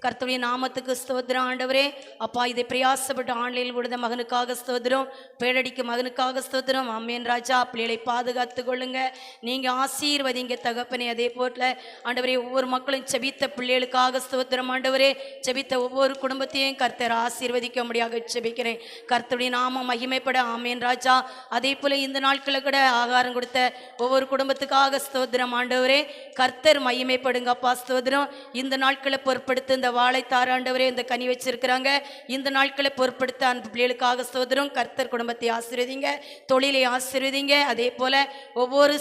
கர்த்தருடைய நாமத்துக்கு ஸ்தோத்திரம் ஆண்டவரே. அப்பா, இதை பிரயாசப்பட்டு ஆன்லைனில் விடுத மகனுக்காக ஸ்தோத்திரம், பேழடிக்கு மகனுக்காக ஸ்தோத்திரம். அம்மேன் ராஜா, பிள்ளைகளை பாதுகாத்து கொள்ளுங்க, நீங்க ஆசீர்வதிங்க தகப்பனே. அதே போல ஆண்டவரே, ஒவ்வொரு மக்களும் செபித்த பிள்ளைகளுக்காக ஸ்தோத்திரம் ஆண்டவரே. செபித்த ஒவ்வொரு குடும்பத்தையும் கர்த்தர் ஆசீர்வதிக்க முடியாக செபிக்கிறேன். கர்த்தருடைய நாமம் மகிமைப்பட. ஆமேன் ராஜா. அதே போல இந்த நாட்களில் கூட ஆகாரம் கொடுத்த ஒவ்வொரு குடும்பத்துக்காக ஸ்தோத்திரம் ஆண்டவரே. கர்த்தர் மகிமைப்படுங்கப்பா, ஸ்தோத்திரம். இந்த நாட்களை பொறுப்படுத்த இந்த வாழைத்தார் ஆண்டவரே, இந்த கனி வச்சிருக்கிறாங்க, இந்த நாட்களை பொறுப்படுத்த அந்த பிள்ளைகளுக்காக ஸ்தோத்திரம். கர்த்தர் குடும்பத்தை ஆசீர்வதிங்க, தொழிலை ஆசீர்வதிங்க. அதே போல ஒவ்வொரு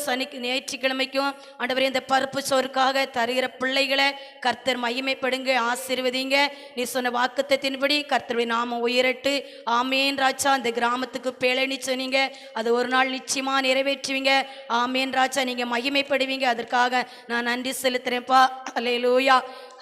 ஞாயிற்றுக்கிழமைக்கும் ஆண்டவரே, இந்த பருப்பு சோறுக்காக தருகிற பிள்ளைகளை கர்த்தர் மகிமைப்படுங்க, ஆசீர்வதிங்க. நீ சொன்ன வாக்குத்தத்தின்படி கர்த்தருடைய நாமம் உயரட்டு. ஆமேன் ராஜா. இந்த கிராமத்துக்கு பேழனி சொன்னீங்க, அது ஒரு நாள் நிச்சயமா நிறைவேற்றுவீங்க. ஆமேன் ராஜா, நீங்க மகிமைப்படுவீங்க. அதற்காக நான் நன்றி செலுத்துறேன்ப்பா. அல்லேலூயா.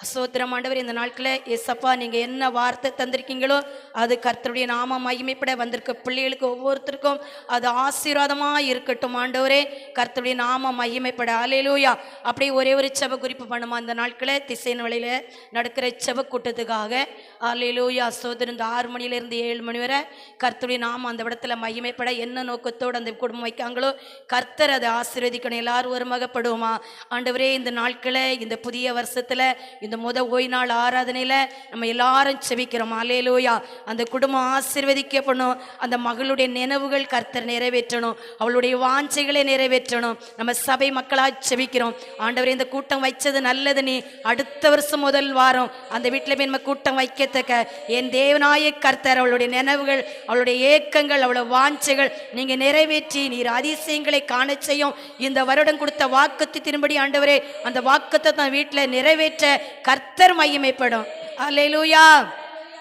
ஸ்தோத்திரம் ஆண்டவர். இந்த நாட்களில் ஏசப்பா, நீங்கள் என்ன வார்த்தை தந்திருக்கீங்களோ அது கர்த்தருடைய நாம மகிமைப்பட வந்திருக்க பிள்ளைகளுக்கு ஒவ்வொருத்தருக்கும் அது ஆசீர்வாதமாக இருக்கட்டும் ஆண்டவரே. கர்த்தருடைய நாம மகிமைப்பட. அல்லேலூயா. அப்படியே ஒரே ஒரு செப குறிப்பு பண்ணுமா இந்த நாட்களில் திசையின் வழியில் நடக்கிற செப கூட்டத்துக்காக. அல்லேலூயா. ஸ்தோத்திரம். இந்த 6 மணிலேருந்து 7 மணி வரை கர்த்தருடைய நாம அந்த இடத்துல மகிமைப்பட என்ன நோக்கத்தோடு அந்த குடும்பம் வைக்காங்களோ கர்த்தர் அதை ஆசீர்வதிக்கணும். எல்லாரும் ஒரு மகப்படுவோமா ஆண்டவரே. இந்த நாட்களை, இந்த புதிய வருஷத்தில், இந்த ஓய் நாள் ஆராதனையில் நம்ம எல்லாரும் செபிக்கிறோம். அல்லேலூயா. அந்த குடும்பம் ஆசீர்வதிக்கப்படணும். அந்த மகளுடைய நினைவுகள் கர்த்தர் நிறைவேற்றணும், அவளுடைய வாஞ்சைகளை நிறைவேற்றணும். நம்ம சபை மக்களாக செபிக்கிறோம் ஆண்டவரே. இந்த கூட்டம் வைச்சது நல்லது, நீ அடுத்த வருஷம் முதல் வாரம் அந்த வீட்டில் போய் நம்ம கூட்டம் வைக்கத்தக்க என் தேவனாய கர்த்தர் அவளுடைய நினைவுகள், அவளுடைய ஏக்கங்கள், அவளுடைய வாஞ்சைகள் நீங்க நிறைவேற்றி நீர் அதிசயங்களை காண செய்யும். இந்த வருடம் கொடுத்த வாக்குத்தத்தின்படி ஆண்டவரே, அந்த வாக்குத்தத்தை வீட்டில் நிறைவேற்ற கர்த்தர் மகிமைப்படும். அல்லேலூயா.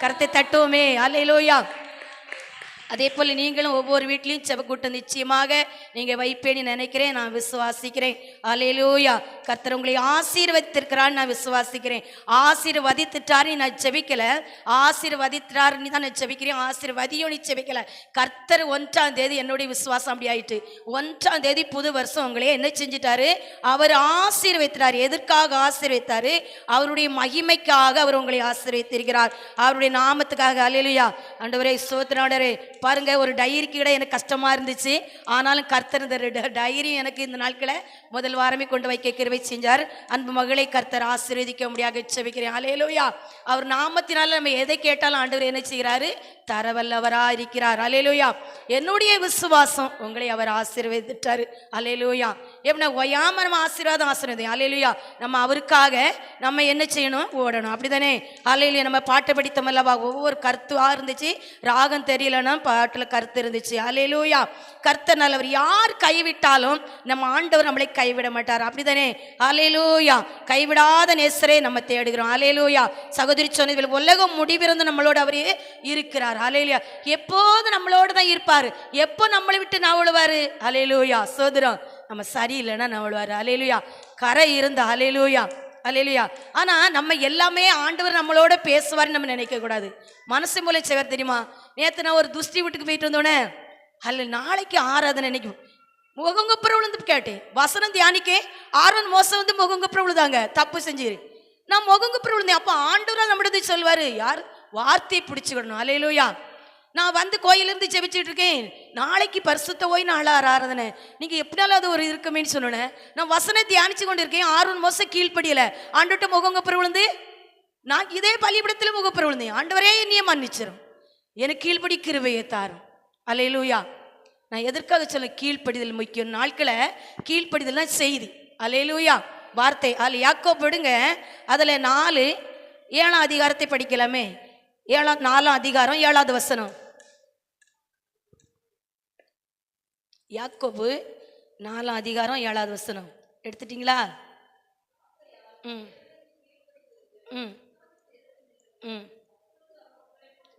கர்த்தரை தட்டுவோமே. அல்லேலூயா. அதே போல் நீங்களும் ஒவ்வொரு வீட்லையும் செபக்கூட்டம் நிச்சயமாக நீங்கள் வைப்பேன்னு நினைக்கிறேன், நான் விசுவாசிக்கிறேன். அல்லேலூயா. கர்த்தர் உங்களை ஆசீர்வதித்திருக்கிறான்னு நான் விசுவாசிக்கிறேன். ஆசீர்வதித்துட்டாருன்னு நான் செபிக்கலை, ஆசீர்வதித்தாருன்னு தான் நான் செபிக்கிறேன். ஆசீர்வதியும் நீ செபிக்கலை. கர்த்தர் 1ஆம் தேதி, என்னுடைய விசுவாசம் அப்படி ஆயிட்டு, 1ஆம் தேதி புது வருஷம் உங்களே என்ன செஞ்சிட்டாரு, அவர் ஆசீர்வதித்தார். எதற்காக ஆசீர்வதித்தாரு? அவருடைய மகிமைக்காக அவர் உங்களை ஆசீர்வதித்திருக்கிறார், அவருடைய நாமத்துக்காக. அல்லேலூயா. ஆண்டவரே, ஸ்தோத்திரம். பாருங்க, ஒரு டைரிக்கு கூட எனக்கு கஷ்டமா இருந்துச்சு, ஆனாலும் கர்த்தர் இந்த டைரி எனக்கு இந்த நாட்களை முதல் வாரமே கொண்டு வைக்க கிருபை செஞ்சார். அன்பு மகளை கர்த்தர் ஆசீர்வதிக்க முடியாக செபிக்கிறேன். அல்லேலூயா. அவர் நாமத்தினால நம்ம எதை கேட்டாலும் ஆண்டவர் என்ன செய்கிறாரு, தரவல்லவரா இருக்கிறார். அல்லேலூயா. என்னுடைய விசுவாசம் உங்களை அவர் ஆசீர்வதித்தாரு. அல்லேலூயா. எப்படின்னா ஒயாம நம்ம ஆசீர்வாதம் ஆசீர்வதியும். அல்லேலூயா. நம்ம அவருக்காக நம்ம என்ன செய்யணும், ஓடணும். அப்படிதானே? அல்லேலூயா. நம்ம பாட்டு படித்தோம் அல்லவா, ஒவ்வொரு கருத்துவா இருந்துச்சு, ராகம் தெரியலன்னா பாட்டில் கருத்து இருந்துச்சு. அல்லேலூயா. கர்த்தர் நல்லவர். யார் கைவிட்டாலும் நம்ம ஆண்டவர் நம்மளை கைவிட மாட்டார். அப்படிதானே? அல்லேலூயா. கைவிடாத நேசரே நம்ம தேடுகிறோம். அல்லேலூயா. சகோதரி சொன்னதில் உலகம் முடிவிருந்து நம்மளோட அவரே இருக்கிறார். அல்லேலூயா. எப்போது நம்மளோட தான் இருப்பார். எப்போ நம்மளை விட்டு நவழுவாரு? அல்லேலூயா. சோதரம். நம்ம சரியில்லைன்னா நவழுவாரு. அல்லேலூயா. கரை இருந்த. அல்லேலூயா. அல்லேலூயா. ஆனா நம்ம எல்லாமே ஆண்டவர் நம்மளோட பேசுவார்னு நம்ம நினைக்க கூடாது. மனசு மூலம் செய்வார். தெரியுமா? நேற்று நான் ஒரு துஷ்டி வீட்டுக்கு போயிட்டு வந்தோடனே, அல்ல நாளைக்கு ஆராதனை நினைக்கும் முகங்குப்புற விழுந்து கேட்டேன், வசனம் தியானிக்கே ஆர்வன் மோசம் வந்து முகங்குப்புற விழுதாங்க, தப்பு செஞ்சிரு. நான் முகங்குப்புற விழுந்தேன். அப்போ ஆண்டவரால் நம்மளது சொல்வாரு, யார் வார்த்தையை பிடிச்சுக்கிடணும். அல்லேலூயா. நான் வந்து கோயிலிருந்து ஜெபிச்சுட்டு இருக்கேன், நாளைக்கு பரிசுத்த ஓய் நாள் ஆராதனை, நீங்க எப்படினாலும் அது ஒரு இருக்குமேன்னு சொன்னேன். நான் வசனம் தியானிச்சு கொண்டு இருக்கேன், ஆர்வன் மோசம் கீழ்ப்படியல, ஆண்டுகிட்ட முகங்குப்புற விழுந்து நான் இதே பள்ளிப்படத்தில் முகப்புற விழுந்தேன். ஆண்டவரே என்னையே மன்னிச்சிடும், எனக்கு கீழ்ப்படி கிருபையை தாரும். அல்லேலூயா. நான் எதற்காக சொல்ல, கீழ்ப்படிதல் முக்கியம். நாட்களை கீழ்ப்படிதல் தான் செய்தி. அல்லேலூயா. வார்த்தை அதில் யாக்கோபு விடுங்க, அதில் 4-7 அதிகாரத்தை படிக்கலாமே. 4 அதிகாரம் 7வது வசனம். யாக்கோபு 4 அதிகாரம் 7வது வசனம் எடுத்துட்டீங்களா?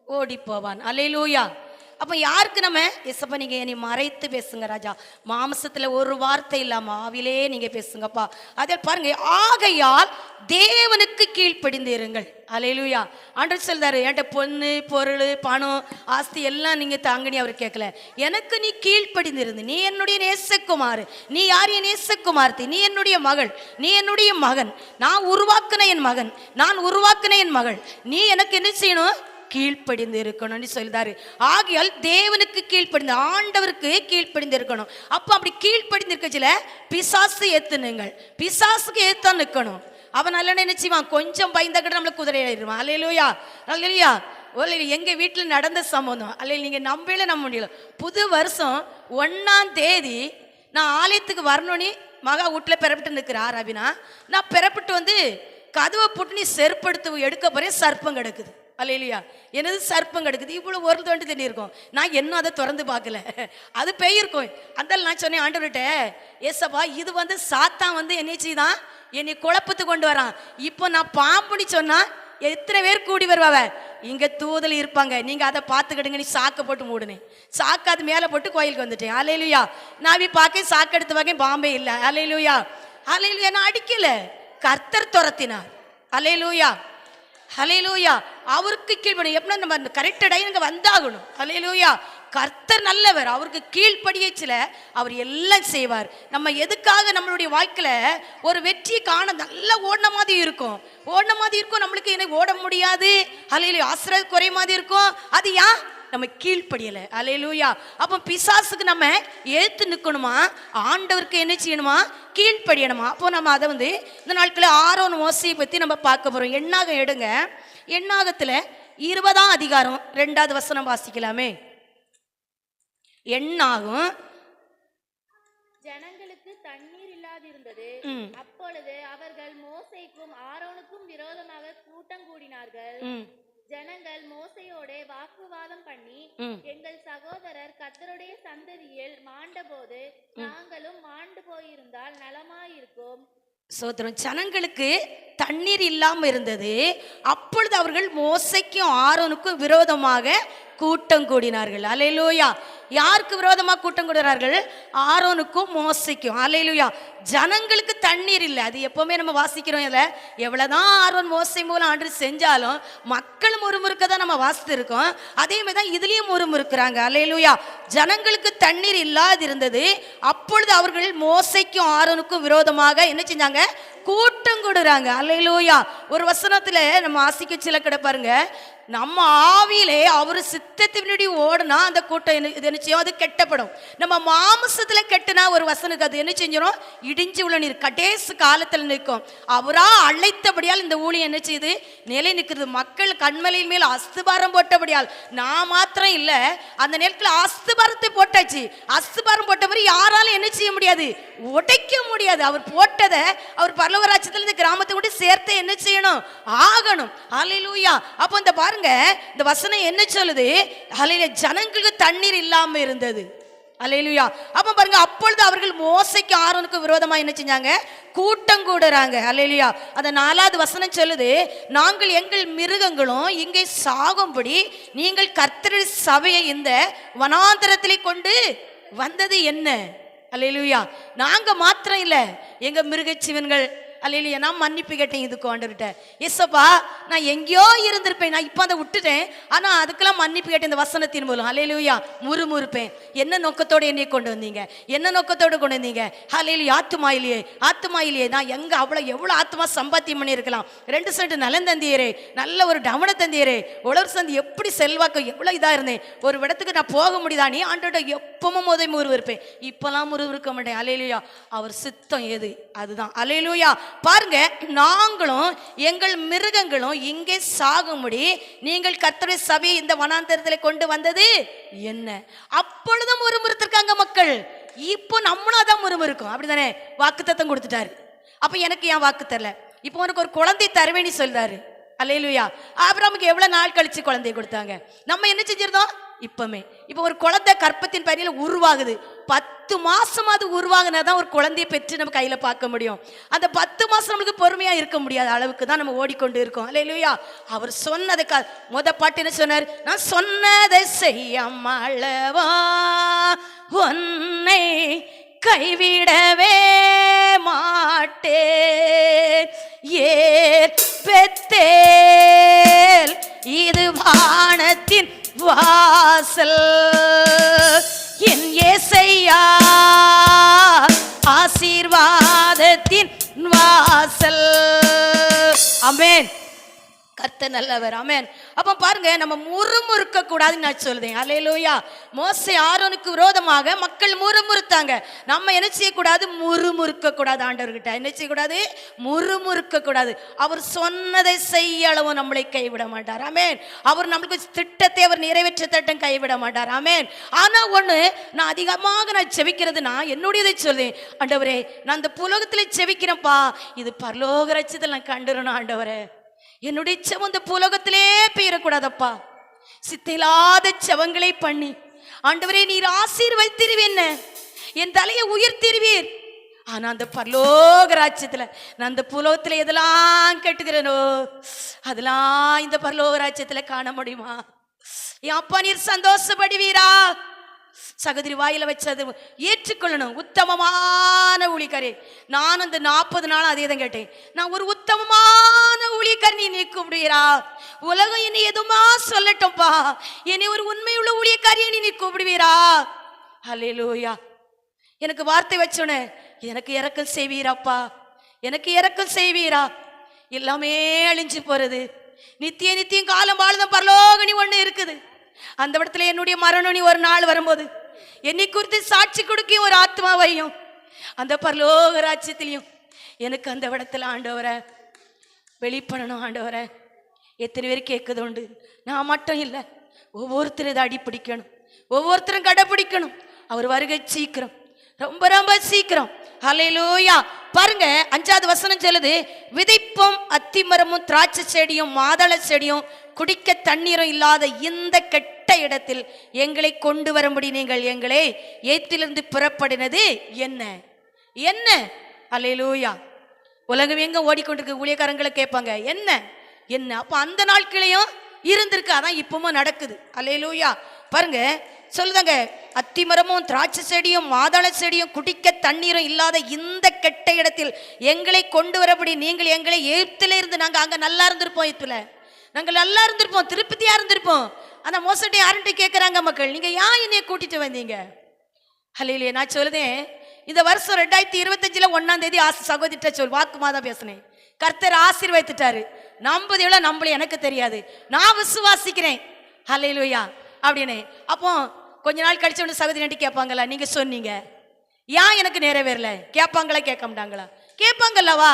ஓடி போவான். அல்லேலூயா. அப்போ யாருக்கு நம்ம ஏசப்பா நீங்க என்னை மறைத்து பேசுங்க ராஜா, மாம்சத்துல ஒரு வார்த்தை இல்லாம ஆவிலே நீங்க பேசுங்கப்பா. அதே பாருங்க, ஆகையால் தேவனுக்கு கீழ்ப்படிந்து இருங்கள். அல்லேலூயா. ஆண்டவர் சொல்றாரு, என்கிட்ட பொண்ணு பொருள் பணம் ஆஸ்தி எல்லாம் நீங்க தாங்கனி அவர் கேட்கல, எனக்கு நீ கீழ்ப்படிந்து இருந்து, நீ என்னுடைய நேசகுமார், நீ யார் என் நேசகுமார்த்தி, நீ என்னுடைய மகள், நீ என்னுடைய மகன், நான் உருவாக்குன என் மகன், நான் உருவாக்குன என் மகள், நீ எனக்கு என்ன செய்யணும், கீழ்ப்படிந்து இருக்கணும்னு சொல்றாரு. ஆகையால் தேவனுக்கு கீழ்ப்படிந்து, ஆண்டவருக்கு கீழ்ப்படிந்து இருக்கணும். அப்போ அப்படி கீழ்ப்படிந்து இருக்கச்சில பிசாசு ஏத்துனுங்கள், பிசாசுக்கு ஏத்தா நிற்கணும். அவன் நல்ல நினைச்சுவான், கொஞ்சம் பயந்தக்கிட்ட நம்மளை குதிரையாயிருவான். அல்லேலூயா, அல்லேலூயா. எங்க வீட்டில் நடந்த சம்பவம், அல்ல நீங்க நம்பல நம்ப முடியல. புது வருஷம் 1ஆம் தேதி நான் ஆலயத்துக்கு வரணும்னு மகா வீட்டில் பிறப்பிட்டு நிற்கிறா ரவினா. நான் பிறப்பிட்டு வந்து கதவை போட்டு நீ செருப்படுத்து எடுக்க போறேன், சர்ப்பம் கிடக்குது. அல்லேலூயா. என்னது சர்ப்பம் கிடக்குது, இவ்வளவு ஒரு தோண்டி தண்ணி இருக்கும். நான் என்ன அதை திறந்து பார்க்கல, அது பெய்யிருக்கும். அந்த நான் சொன்னேன் ஆண்டவர்கிட்ட, ஏசப்பா இது வந்து சாத்தான் வந்து என்னை செய்தான், என்னை குழப்பத்து கொண்டு வரான். இப்போ நான் பாம்புன்னு சொன்னா எத்தனை பேர் கூடி வருவாவ, இங்க தூதல் இருப்பாங்க, நீங்க அதை பார்த்துக்கிடுங்க. நீ சாக்கை போட்டு மூடுனேன், சாக்கு அது மேலே போட்டு கோயிலுக்கு வந்துட்டேன். அல்லேலூயா. நான் பார்க்க சாக்கு எடுத்து வாங்க, பாம்பே இல்லை. அல்லேலூயா, அல்லேலூயா. நான் அடிக்கல, கர்த்தர் துரத்தினார். அல்லேலூயா, ஹல்லேலூயா. அவருக்கு கீழ்ப்படி எப்படின்னா நம்ம கரெக்டடாக இங்கே வந்தாகணும். ஹல்லேலூயா. கர்த்தர் நல்லவர், அவருக்கு கீழ்ப்படியச்சில அவர் எல்லாம் செய்வார். நம்ம எதுக்காக நம்மளுடைய வாழ்க்கையில் ஒரு வெற்றியை காண நல்லா ஓடின மாதிரி இருக்கும், ஓடின மாதிரி இருக்கும், நம்மளுக்கு எனக்கு ஓட முடியாது. ஹல்லேலூயா. ஆசீர்வாதம் குறை மாதிரி இருக்கும். அது ஏன் நம்ம கீழ்ப்படியலை. அல்லேலூயா. அப்போ பிசாசுக்கு நம்ம ஏத்து நிற்கணுமா, ஆண்டவருக்கு என்ன செய்யணுமா, கீழ்ப்படியணுமா. அப்போ நம்ம அதை வந்து இந்த நாட்களில் ஆரோன் மோசையை பற்றி நம்ம பார்க்க போகிறோம். எண்ணாகம் எடுங்க, எண்ணாகத்தில் 20ஆம் அதிகாரம் 2வது வசனம் வாசிக்கலாமே. எண்ணாகும், ஜனங்களுக்கு தண்ணீர் இல்லாதிருந்தது, அப்பொழுது அவர்கள் மோசேக்கும் ஆரோனுக்கும் விரோதமாக கூட்டம் கூடினார்கள். ஜனங்கள் மோசையோட வாக்குவாதம் பண்ணி, எங்கள் சகோதரர் கர்த்தருடைய சந்ததியில் மாண்டபோது நாங்களும் மாண்டு போயிருந்தால் நலமாயிருக்கும். சோதரம், ஜனங்களுக்கு தண்ணீர் இல்லாம இருந்தது, அப்பொழுது அவர்கள் மோசைக்கும் ஆரோனுக்கும் விரோதமாக கூட்டம் கூடினார்கள். அல்லேலூயா. யாருக்கு விரோதமாக கூட்டம் கூடுறார்கள், ஆரோனுக்கும் மோசைக்கும். அல்லேலூயா. ஜனங்களுக்கு தண்ணீர் இல்லை. அது எப்பவுமே நம்ம வாசிக்கிறோம், இதில் எவ்வளவுதான் ஆரோன் மோசை மூலம் ஆண்டு செஞ்சாலும் மக்கள் முறுமுறுக்க தான் நம்ம வாசித்திருக்கோம். அதே மாதிரி தான் இதுலயும் முறுமுறுக்கிறாங்க. அல்லேலூயா. ஜனங்களுக்கு தண்ணீர் இல்லாது இருந்தது, அப்பொழுது அவர்கள் மோசைக்கும் ஆரோனுக்கும் விரோதமாக என்ன செஞ்சாங்க, கூட்டம் கூடுறாங்க. அல்லேலூயா. ஒரு வசனத்துல நம்ம வாசிக்க சில கிடப்பாருங்க, நம்ம ஆவியிலே அவர் சித்தத்தினுடைய ஓடுனா அந்த கூட்டம் என்ன செய்யும், அது கெட்டப்படும். நம்ம மாம்சத்துல கெட்டுனா ஒரு வசனுக்கு அது என்ன செஞ்சிடும், இடிஞ்சு உள்ள நீர் கடைசி காலத்தில் நிற்கும். அவரா அழைத்தபடியால் இந்த ஊழியம் என்ன செய்யுது, நிலை நிற்கிறது. மக்கள் கண்மலையின் மேல் அஸ்திபாரம் போட்டபடியால், நான் மாத்திரம் இல்லை, அந்த நேரத்தில் அஸ்திபாரத்தை போட்டாச்சு. அஸ்திபாரம் போட்டவரை யாராலும் என்ன செய்ய முடியாது, உடைக்க முடியாது. அவர் போட்டதை அவர் பரலோகராஜ்யத்தில் இந்த கிராமத்தை கூட சேர்த்து என்ன செய்யணும், ஆகணும். அல்லேலூயா. அப்போ இந்த பாருங்க, இந்த வசனம் என்ன சொல்லுது, அல்லேலூயா, ஜனங்களுக்கு தண்ணீர் இல்லாம இருந்தது. அல்லேலூயா. அப்ப பாருங்க, அப்பொழுது அவர்கள் மோசைக்கு ஆரோனுக்கு விரோதமா என்ன செஞ்சாங்க, கூட்டம் கூடுறாங்க. அல்லேலூயா. அந்த 4வது வசனம் சொல்லுது, நாங்கள் எங்கள் மிருகங்களும் இங்கே சாகும்படி நீங்கள் கர்த்தருடைய சபையை இந்த வனாந்தரத்திலே கொண்டு வந்தது என்ன. அல்லேலூயா. நாங்க மாத்திரம் இல்ல, எங்க மிருகச்சிவன்கள். அல்லேலூயா. நான் மன்னிப்பு கேட்டேன் இதுக்கு ஆண்டவர்கிட்ட, ஏசப்பா நான் எங்கேயோ இருந்திருப்பேன், நான் இப்போ அதை விட்டுட்டேன், ஆனால் அதுக்கெல்லாம் மன்னிப்பு கேட்டேன் இந்த வசனத்தின் மூலம். அல்லேலூயா. முறுமுறுப்பேன். என்ன நோக்கத்தோடு என்னை கொண்டு வந்தீங்க, என்ன நோக்கத்தோடு கொண்டு வந்தீங்க. அல்லேலூயா. ஆத்துமாயிலேயே, ஆத்துமாயிலேயே நான் எங்கே அவ்வளோ எவ்வளோ ஆத்மா சம்பாத்தியம் பண்ணியிருக்கலாம். 2 சென்ட் நலன் தந்தியரே, நல்ல ஒரு டமனை தந்தியரே, உலர் சந்தி எப்படி செல்வாக்கு எவ்வளோ இதாக இருந்தேன், ஒரு இடத்துக்கு நான் போக முடியுதா, நீ ஆண்டோட எப்பவும் உதவி முறுவிருப்பேன், இப்போலாம் முறுவிருக்க மாட்டேன். அல்லேலூயா. அவர் சித்தம் எது அதுதான். அல்லேலூயா. பாருங்க, நாங்களும் எங்கள் மிருகங்களும் இங்கே சாகும்படி நீங்கள் கர்த்தருடைய சபையை இந்த வனாந்தரத்தில் கொண்டு வந்தது என்ன. அப்பொழுதும் முறுமுறுத்திருக்காங்க மக்கள், இப்போ நம்மளும் அதான் முறுமுறுக்கும். அப்படிதானே, வாக்குத்தத்தம் கொடுத்துட்டாரு. அப்ப எனக்கு ஏன் வாக்கு தரல, இப்போ உனக்கு ஒரு குழந்தை தருவேன்னு சொல்றாரு. அல்லேலூயா. ஆபிரகாமுக்கு எவ்வளவு நாள் கழிச்சு குழந்தை கொடுத்தாங்க, நம்ம என்ன செஞ்சிருந்தோம், இப்பமே இப்போ ஒரு குழந்தை கற்பத்தின் பரியில உருவாகுது. 10 10 மாசம் அது உருவாகினாதான் ஒரு குழந்தையை பெற்று நம்ம கையில பார்க்க முடியும். அந்த 10 மாசம் நம்மளுக்கு பொறுமையா இருக்க முடியாத அளவுக்கு தான் நம்ம ஓடிக்கொண்டு இருக்கோம். அல்லேலூயா. அவர் சொன்னதுக்கு முத பாட்டு என்ன சொன்னார்? நான் சொன்னதை செய்யாமளவா உன்னை கைவிடவே மாட்டேன். பெத்தேல் இது வானத்தின் வாசல், என் ஏசையா ஆசீர்வாதத்தின் வாசல். ஆமென். கர்த்தர் நல்லவர். ஆமென். அப்ப பாருங்க, நம்ம முறுமுறுக்க கூடாதுன்னு நான் சொல்றேன். அல்லேலூயா. மோசே ஆரோனுக்கு விரோதமாக மக்கள் முறுமுறுத்தாங்க. நம்ம என்ன செய்யக்கூடாது? முறுமுறுக்க கூடாது. ஆண்டவர்கிட்ட என்ன செய்யக்கூடாது? முறுமுறுக்க கூடாது. அவர் சொன்னதை செய்ய அளவும் நம்மளை கைவிட மாட்டார். ஆமென். அவர் நம்மளுக்கு திட்டத்தை அவர் நிறைவேற்ற திட்டம் கைவிட மாட்டார். ஆமென். ஆனா ஒண்ணு, நான் அதிகமாக நான் செபிக்கிறது, நான் என்னுடையதை சொல்றேன். ஆண்டவரே, நான் இந்த புலகத்துல செபிக்கிறேன்ப்பா, இது பரலோக ராஜ்யத்தில் நான் கண்டுறணும். ஆண்டவரே, என்னுடைய செவம் இந்த புலகத்திலே பெயரக்கூடாதப்பா. சித்திலாத செவங்களை பண்ணி ஆண்டவரே நீர் ஆசீர்வதித்திருவீர், என் தலையை உயர்த்திருவீர். ஆனா அந்த பரலோக ராஜ்யத்துல நான் அந்த புலகத்துல எதெல்லாம் கேட்டுக்கிறேனோ அதெல்லாம் இந்த பரலோக ராஜ்யத்துல காண முடியுமா? என் அப்பா நீர் சந்தோஷப்படுவீரா? சகோதரி வாயில வச்சது ஏற்றுக்கொள்ளணும். உத்தமமான ஊழியக்காரி. நான் அந்த 40 நாள் அதே தான் கேட்டேன். நான் ஒரு உத்தமமான ஊழியக்காரி நீ கூப்பிடுவீரா? உலகம் என்னை எதுமா சொல்லட்டும்பா, என்னை ஒரு உண்மையுள்ள ஊழியக்காரியை நீ கூப்பிடுவீரா? அல்லேலூயா. எனக்கு வார்த்தை வச்சோன்னு எனக்கு இரக்கம் செய்வீராப்பா, எனக்கு இரக்கம் செய்வீரா? எல்லாமே அழிஞ்சு போறது. நித்திய நித்தியம் காலம் வாழ்தான் பரலோகனி ஒண்ணு இருக்குது. அந்த இடத்துல என்னுடைய மரணி ஒரு நாள் வரும்போது என்னை குறித்து சாட்சி கொடுக்க ஒரு ஆத்மாவையும் அந்த பரலோக ராஜ்யத்திலையும் எனக்கு அந்த இடத்துல ஆண்டவரை வெளிப்படணும். ஆண்டவரை எத்தனை பேர் கேட்குது உண்டு. நான் மட்டும் இல்லை, ஒவ்வொருத்தரும் இதை அடிப்பிடிக்கணும், ஒவ்வொருத்தரும் கடைப்பிடிக்கணும். அவர் வருகை சீக்கிரம், ரொம்ப ரொம்ப சீக்கிரம். அல்லேலூயா. பாருங்க 5வது வசனம் சொல்லுது, விதைப்பும் அத்திமரமும் திராட்சை செடியும் மாதள செடியும் குடிக்க தண்ணீரும் இல்லாத இந்த கெட்ட இடத்தில் எங்களை கொண்டு வரும்படி நீங்கள் எங்களை ஏத்திலிருந்து புறப்படினது என்ன? என்ன? அல்லேலூயா. உலகம் எங்க ஓடிக்கொண்டிருக்கு? ஊழியக்காரங்களை கேட்பாங்க என்ன என்ன. அப்ப அந்த நாட்களையும் இருந்திருக்கு, அதான் இப்பவும் நடக்குது. அல்லேலூயா. பாருங்க சொல்லுதாங்க, அத்திமரமும் திராட்சை செடியும் மாதள செடியும் குடிக்க தண்ணீரும் இல்லாத இந்த கெட்ட இடத்தில் எங்களை கொண்டு வரபடி நீங்கள் எங்களை எகிப்தில இருந்து, நாங்க அங்க நல்லா இருந்திருப்போம், எகிப்துல நாங்கள் நல்லா இருந்திருப்போம், திருப்பதியா இருந்திருப்போம். ஆனா மோசடி யாருன்ட்டு கேட்கறாங்க மக்கள், நீங்க ஏன் என்னைய கூட்டிட்டு வந்தீங்க? அல்லேலூயா. நான் சொல்லுதேன், இந்த வருஷம் 2025 1ஆம் தேதி சகோதரிட்ட சொல் வாக்குமா தான் பேசினேன். கர்த்தர் ஆசீர்வதித்தாரு. நம்பது எவ்வளவு நம்பல எனக்கு தெரியாது, நான் விசுவாசிக்கிறேன். அல்லேலூயா அப்படின்னு. அப்போ கொஞ்ச நாள் கழிச்ச உடனே சகோதரி நட்டி கேட்பாங்களா, நீங்க சொன்னீங்க ஏன் எனக்கு நிறைவேறல? கேட்பாங்களா கேட்க மாட்டாங்களா? கேட்பாங்கல்லவா?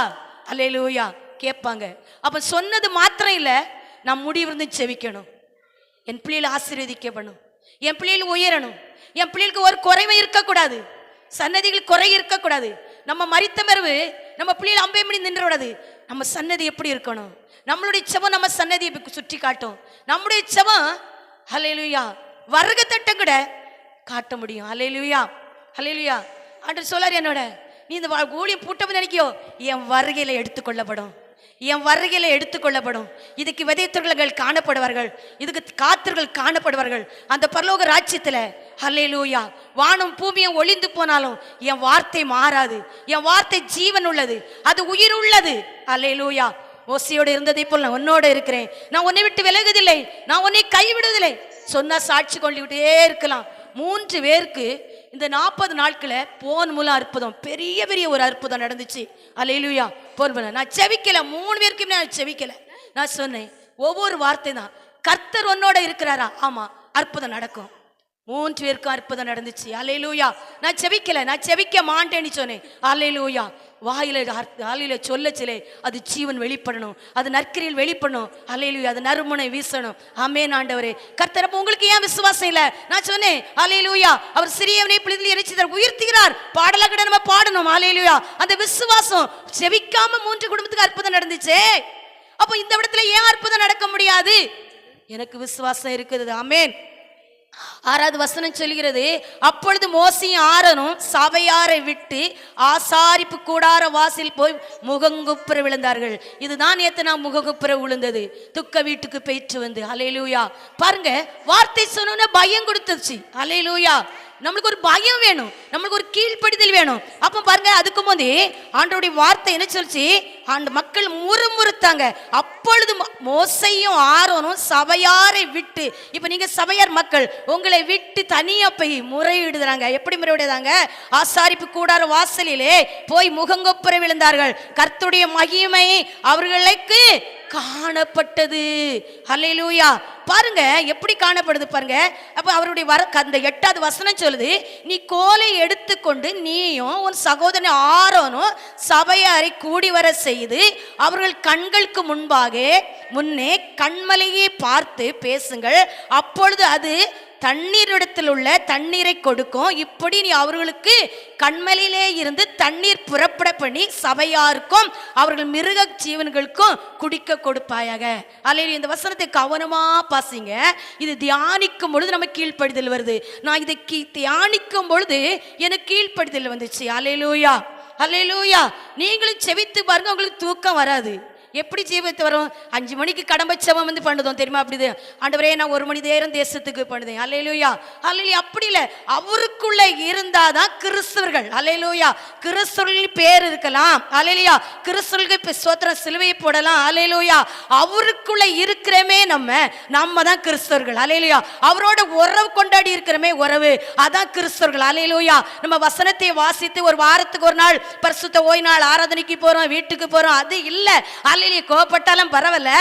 அல்லேலூயா, கேட்பாங்க. அப்ப சொன்னது மாத்திரம் இல்ல, நான் முடிவிருந்து செவிக்கணும். என் பிள்ளைகளை ஆசீர்வதிக்கப்படணும், என் பிள்ளைகள் உயரணும், என் பிள்ளைகளுக்கு ஒரு குறைவை இருக்கக்கூடாது, சன்னதிகள் குறை இருக்கக்கூடாது. நம்ம மரித்த மரபு நம்ம பிள்ளைகள் அம்பேமணி நின்றக்கூடாது. நம்ம சன்னதி எப்படி இருக்கணும்? நம்மளுடைய செவம் நம்ம சன்னதியை சுற்றி காட்டும். நம்முடைய செவம் அல்லேலூயா வருக தட்டம் கூட காட்ட முடியும். அல்லேலூயா, அல்லேலூயா. ஆண்டவர் சொல்லாரு என்னோட, நீ இந்த ஊழியம் பூட்டம்னு நினைக்கியோ, என் வருகையில எடுத்துக்கொள்ளப்படும், என் வருகையில எடுத்துக்கொள்ளப்படும். இதுக்கு விதைத்தவர்கள் காணப்படுவார்கள், இதுக்கு காத்தர்கள் காணப்படுவார்கள் அந்த பரலோக ராஜ்யத்துல. அல்லேலூயா. வானம் பூமியும் ஒளிந்து போனாலும் என் வார்த்தை மாறாது, என் வார்த்தை ஜீவன் உள்ளது, அது உயிர் உள்ளது. அல்லேலூயா. ஓசையோடு இருந்ததை போல் நான் உன்னோட இருக்கிறேன், நான் உன்னை விட்டு விலகுதில்லை, நான் உன்னை கைவிடுவதில்லை. சொன்னா சாட்சி கொண்டுகிட்டே இருக்கலாம். 3 பேருக்கு இந்த 40 நாட்கள போன் மூலம் அற்புதம், பெரிய பெரிய ஒரு அற்புதம் நடந்துச்சு. அல்லேலூயா. போன் மூலம் நான் செவிக்கல, 3 பேருக்குமே நான் செவிக்கல. நான் சொன்னேன் ஒவ்வொரு வார்த்தை தான், கர்த்தர் உன்னோட இருக்கிறாரா? ஆமா, அற்புதம் நடக்கும். 3 பேருக்கும் அற்புதம் நடந்துச்சு. அல்லேலூயா. நான் செவிக்கல, நான் செவிக்க மாட்டேன்னு சொன்னேன். அல்லேலூயா. வாயில சொல்லச்சிலே அது ஜீவன் வெளிப்படணும், அது நற்கிரியில் வெளிப்படணும். அல்லேலூயா. அது நறுமணை வீசணும். ஆமென் ஆண்டவரே. கர்த்தர், உங்களுக்கு ஏன் விசுவாசம் இல்ல? நான் சொன்னேன் அல்லேலூயா, அவர் சிறியவனை பிள்ளைகளை இறைச்சிதார் உயர்த்துகிறார், பாடலாக நம்ம பாடணும். அல்லேலூயா. அந்த விசுவாசம் செவிக்காம 3 குடும்பத்துக்கு அற்புதம் நடந்துச்சே. அப்ப இந்த இடத்துல ஏன் அற்புதம் நடக்க முடியாது? எனக்கு விசுவாசம் இருக்குது. ஆமென், 6வது வசனம் சொல்கிறது, அப்பொழுது மோசேயும் ஆரோனும் சபையாரை விட்டு ஆசாரிப்பு கூடார வாசல் போய் முகங்குப்புற விழுந்தார்கள். இதுதான் நேத்து நான் முகங்குப்புற விழுந்தது, துக்க வீட்டுக்கு போயிட்டு வந்து. அல்லேலூயா. பாருங்க, வார்த்தை சொன்னோன்னா பயம் கொடுத்துச்சு. அல்லேலூயா. நம்மளுக்கு ஒரு பயம் வேணும், நம்மளுக்கு ஒரு கீழ்ப்படிதல் வேணும். அப்ப பாருங்க, அதுக்கு முந்தி ஆண்டவருடைய வார்த்தை என்ன சொல்லிச்சு, அந்த மக்கள் முறுமுறுத்தாங்க. அப்பொழுது மோசேயும் ஆரோனும் சபையாரை விட்டு, இப்ப நீங்க சபையார் மக்கள், உங்களை விட்டு தனியா போய் முறையிடுறாங்க. எப்படி முறையிடுறாங்க? ஆசாரிப்பு கூடார வாசலிலே போய் முகங்கொப்புற விழுந்தார்கள். கர்த்தருடைய மகிமை அவர்களுக்கு காணப்பட்டது. அல்லேலூயா. பாருங்க எப்படி காணப்படுது பாருங்க. அப்ப அவருடைய அந்த 8வது வசனம் சொல்லுது, நீ கோலை எடுத்துக்கொண்டு நீயும் உன் சகோதரன் ஆரோனும் சபையாரை கூடி வர செய்து அவர்கள் கண்களுக்கு முன்னே கண்மலையை பார்த்து பேசுங்கள். அப்பொழுது அது தண்ணீரிடத்தில் உள்ள தண்ணீரை கொடுக்கும். இப்படி நீ அவர்களுக்கு கண்மலையிலே இருந்து தண்ணீர் புறப்பட பண்ணி சபையாருக்கும் அவர்கள் மிருக ஜீவன்களுக்கும் குடிக்க கொடுப்பாயாக. அல்லேலூயா. இந்த வசனத்தை கவனமா பாசிங்க. இது தியானிக்கும் பொழுது நம்ம கீழ்ப்படிதல் வருது. நான் இதை தியானிக்கும் பொழுது எனக்கு கீழ்ப்படிதல் வந்துச்சு. அல்லேலூயா. அல்லேலூயா. நீங்களும் செவித்து பாருங்க, உங்களுக்கு தூக்கம் வராது. எப்படி ஜீவித்து வரும்? 5 மணிக்கு கடம்பை செவம் வந்து பண்ணுதோம் தெரியுமா? அப்படி ஆண்டவரே நான் 1 மணி நேரம் தேசத்துக்கு பண்ணுதேன். அல்லேலூயா. அல்லேலூயா. அப்படி இல்லை, அவருக்குள்ள இருந்தாதான் கிறிஸ்தவர்கள். அல்லேலூயா. கிறிஸ்தவர்கள் பேர் இருக்கலாம். அல்லேலூயா. கிறிஸ்தவர்களுக்கு ஸ்தோத்திரம் சிலுவையை போடலாம். அல்லேலூயா. அவருக்குள்ள இருக்கிறமே நம்ம தான் கிறிஸ்தவர்கள். அல்லேலூயா. அவரோட உறவு கொண்டாடி இருக்கிறமே உறவு, அதான் கிறிஸ்தவர்கள். அல்லேலூயா. நம்ம வசனத்தை வாசித்து ஒரு வாரத்துக்கு ஒரு நாள் பரிசுத்த ஓய்வு நாள் ஆராதனைக்கு போறோம், வீட்டுக்கு போறோம், அது இல்லை. கோபப்பட்டாலும் பரவாயில்ல,